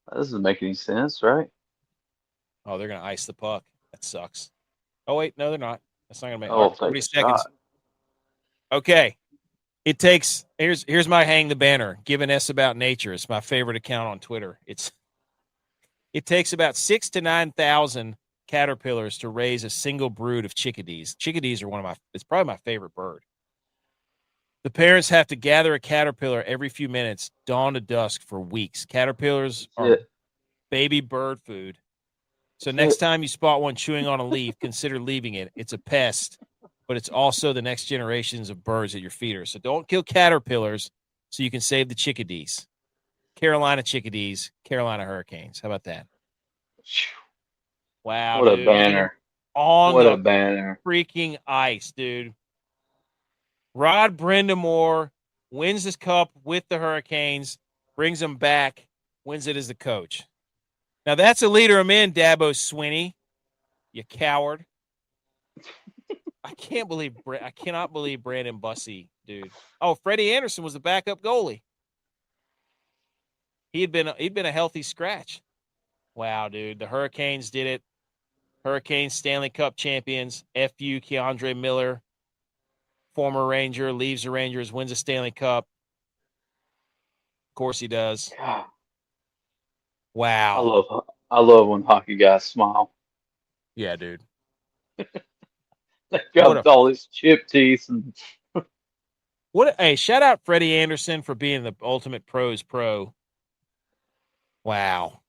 That doesn't make any sense, right?
Oh, they're going to ice the puck. That sucks. Oh, wait. No, they're not. That's not going to make
Oh,
right,
take
40
a
seconds.
shot.
Okay. It takes here's my Hang the Banner. Give an S about nature. It's my favorite account on Twitter. It takes about 6,000 to 9,000 caterpillars to raise a single brood of chickadees. Chickadees are it's probably my favorite bird. The parents have to gather a caterpillar every few minutes, dawn to dusk, for weeks. Caterpillars are
Shit.
baby bird food. So next
Shit.
time you spot one chewing on a leaf, consider leaving it. It's a pest, but it's also the next generations of birds at your feeder. So don't kill caterpillars so you can save the chickadees. Carolina chickadees, Carolina Hurricanes. How about that? Wow,
What a
dude. Look at them
banner.
on
What a
the
banner.
freaking ice, dude. Rod Brindamore wins this cup with the Hurricanes, brings them back, wins it as the coach. Now, that's a leader of men, Dabo Swinney. You coward. I cannot believe Brandon Bussey, dude. Oh, Freddie Anderson was the backup goalie. He'd been a healthy scratch. Wow, dude. The Hurricanes did it. Hurricanes Stanley Cup champions. FU Keandre Miller, former Ranger, leaves the Rangers, wins a Stanley Cup. Of course he does.
God,
Wow.
I love when hockey guys smile.
Yeah, dude.
They
What
got
a
all these chip teeth and
hey, shout out Freddie Anderson for being the ultimate pros pro. Wow.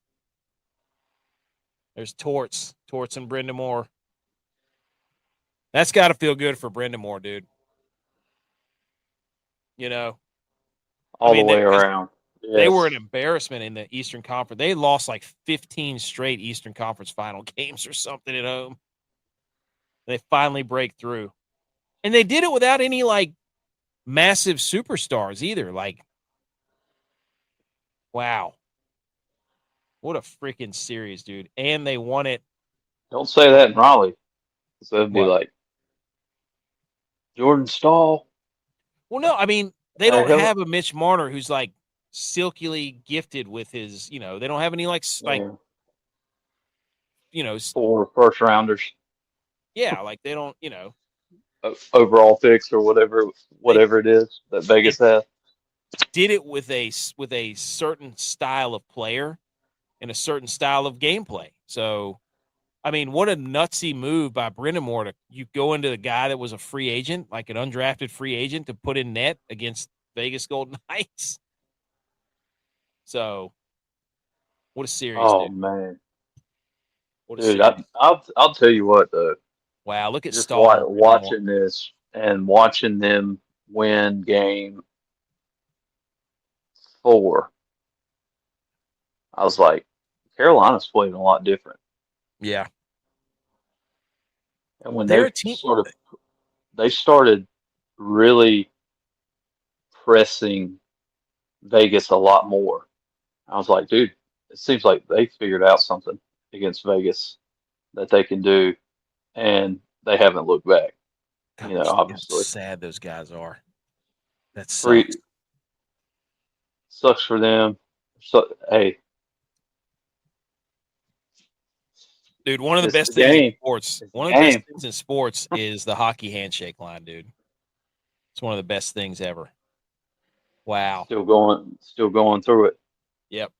There's Torts and Brenda Moore. That's got to feel good for Brenda Moore, dude. You know,
all the way around.
They were an embarrassment in the Eastern Conference. They lost like 15 straight Eastern Conference final games or something at home. They finally break through. And they did it without any, like, massive superstars either. Like, wow. What a freaking series, dude. And they won it.
Don't say that in Raleigh. So it'd be
What?
like, Jordan Stahl.
Well, no, I mean, they don't have a Mitch Marner who's, like, silkily gifted with his, they don't have any, like,
Yeah. 4 first rounders.
Yeah, like, they don't,
Overall picks or whatever it is that Vegas has.
Did it with a certain style of player and a certain style of gameplay. So, I mean, what a nutsy move by Brindamore to you go into the guy that was a free agent, like an undrafted free agent, to put in net against Vegas Golden Knights. So, what a series,
Oh
dude.
man,
What a
dude!
series.
I'll tell you what though.
Wow, look at
Just
Stahl.
watching this and watching them win game 4. I was like, Carolina's playing a lot different.
Yeah.
And when
They're a team.
they started really pressing Vegas a lot more. I was like, dude, it seems like they figured out something against Vegas that they can do, and they haven't looked back.
Gosh,
Obviously.
how sad those guys are. That sucks.
Sucks for them. So, hey.
Dude, one of the best things in sports. One of the best things in sports is the hockey handshake line, dude. It's one of the best things ever. Wow.
Still going through it.
Yep.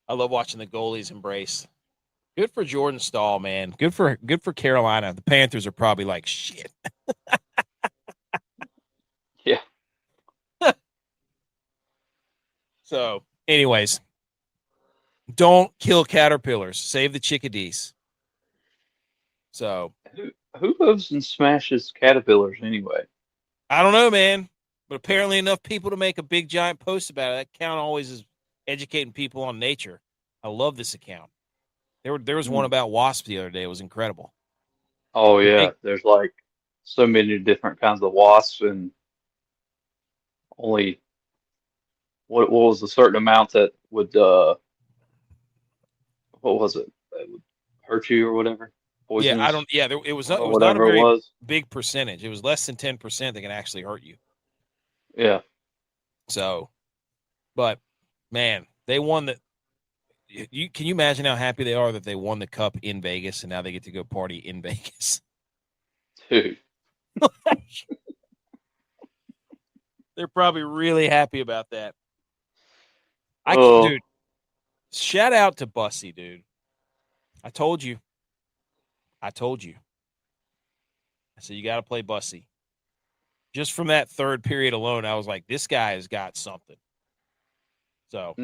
I love watching the goalies embrace. Good for Jordan Stahl, man. Good for Carolina. The Panthers are probably like, shit.
Yeah.
So, anyways, don't kill caterpillars. Save the chickadees. So,
who goes and smashes caterpillars anyway?
I don't know, man. But apparently enough people to make a big giant post about it. That account always is educating people on nature. I love this account. There was one about wasps the other day. It was incredible.
Oh yeah, there's like so many different kinds of wasps, and only what was a certain amount that would what was it, that would hurt you or whatever? Poisonous,
yeah, I don't. Yeah, it was not a very big percentage. It was less than 10% that can actually hurt you.
Yeah.
So, but man, they won the. Can you imagine how happy they are that they won the cup in Vegas and now they get to go party in Vegas?
Dude.
They're probably really happy about that. Dude, shout out to Bussy, dude. I told you. I said, you got to play Bussy. Just from that third period alone, I was like, this guy has got something. So,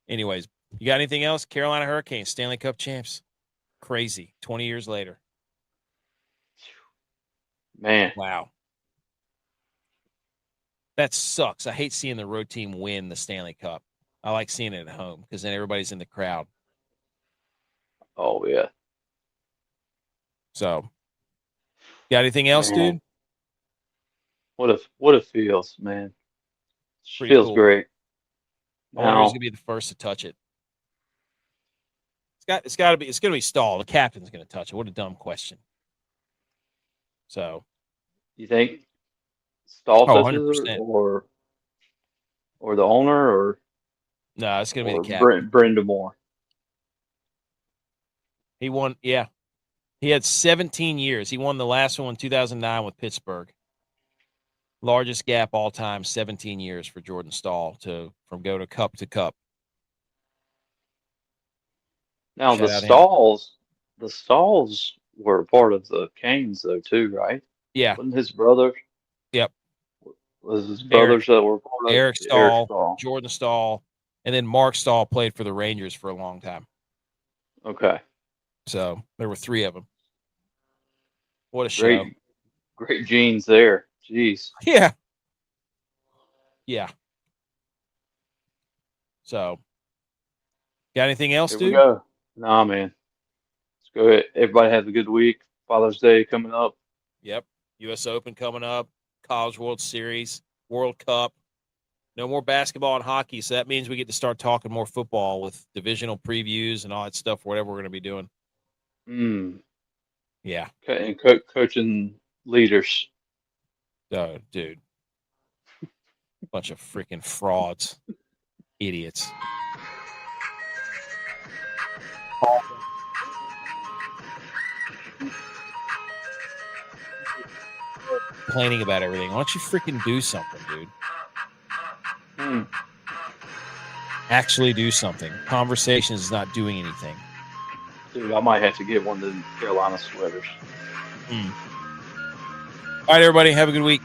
anyways, you got anything else? Carolina Hurricanes, Stanley Cup champs. Crazy. 20 years later.
Man.
Wow. That sucks. I hate seeing the road team win the Stanley Cup. I like seeing it at home because then everybody's in the crowd.
Oh, yeah.
So, got anything else, dude?
What it feels, man.
Pretty
Feels
cool.
great.
I wonder who's gonna be the first to touch it. It's gonna be Stahl. The captain's gonna touch it. What a dumb question. So,
you think Stahl touches
100%.
it, or the owner, or
no, it's gonna be the captain.
Brindamore.
He won. Yeah, he had 17 years. He won the last one in 2009 with Pittsburgh. Largest gap all time, 17 years for Jordan Stahl from go to cup to cup.
Now the Stalls were part of the Canes though too, right?
Yeah.
Wasn't his brother?
Yep.
Was his brothers that were part of
Eric Stahl, Jordan Stahl, and then Mark Stahl played for the Rangers for a long time.
Okay.
So there were 3 of them. What a show.
Great genes there. Jeez.
Yeah. Yeah. So, got anything else,
Here
dude?
we go. Nah, man. Let's go ahead. Everybody has a good week. Father's Day coming up.
Yep. U.S. Open coming up. College World Series. World Cup. No more basketball and hockey, so that means we get to start talking more football with divisional previews and all that stuff, whatever we're going to be doing. Yeah.
And coaching leaders.
Oh, dude. Bunch of freaking frauds. Idiots. Complaining about everything. Why don't you freaking do something, dude? Actually do something. Conversations is not doing anything.
Dude, I might have to get one of the Carolina sweaters.
All right, everybody. Have a good week.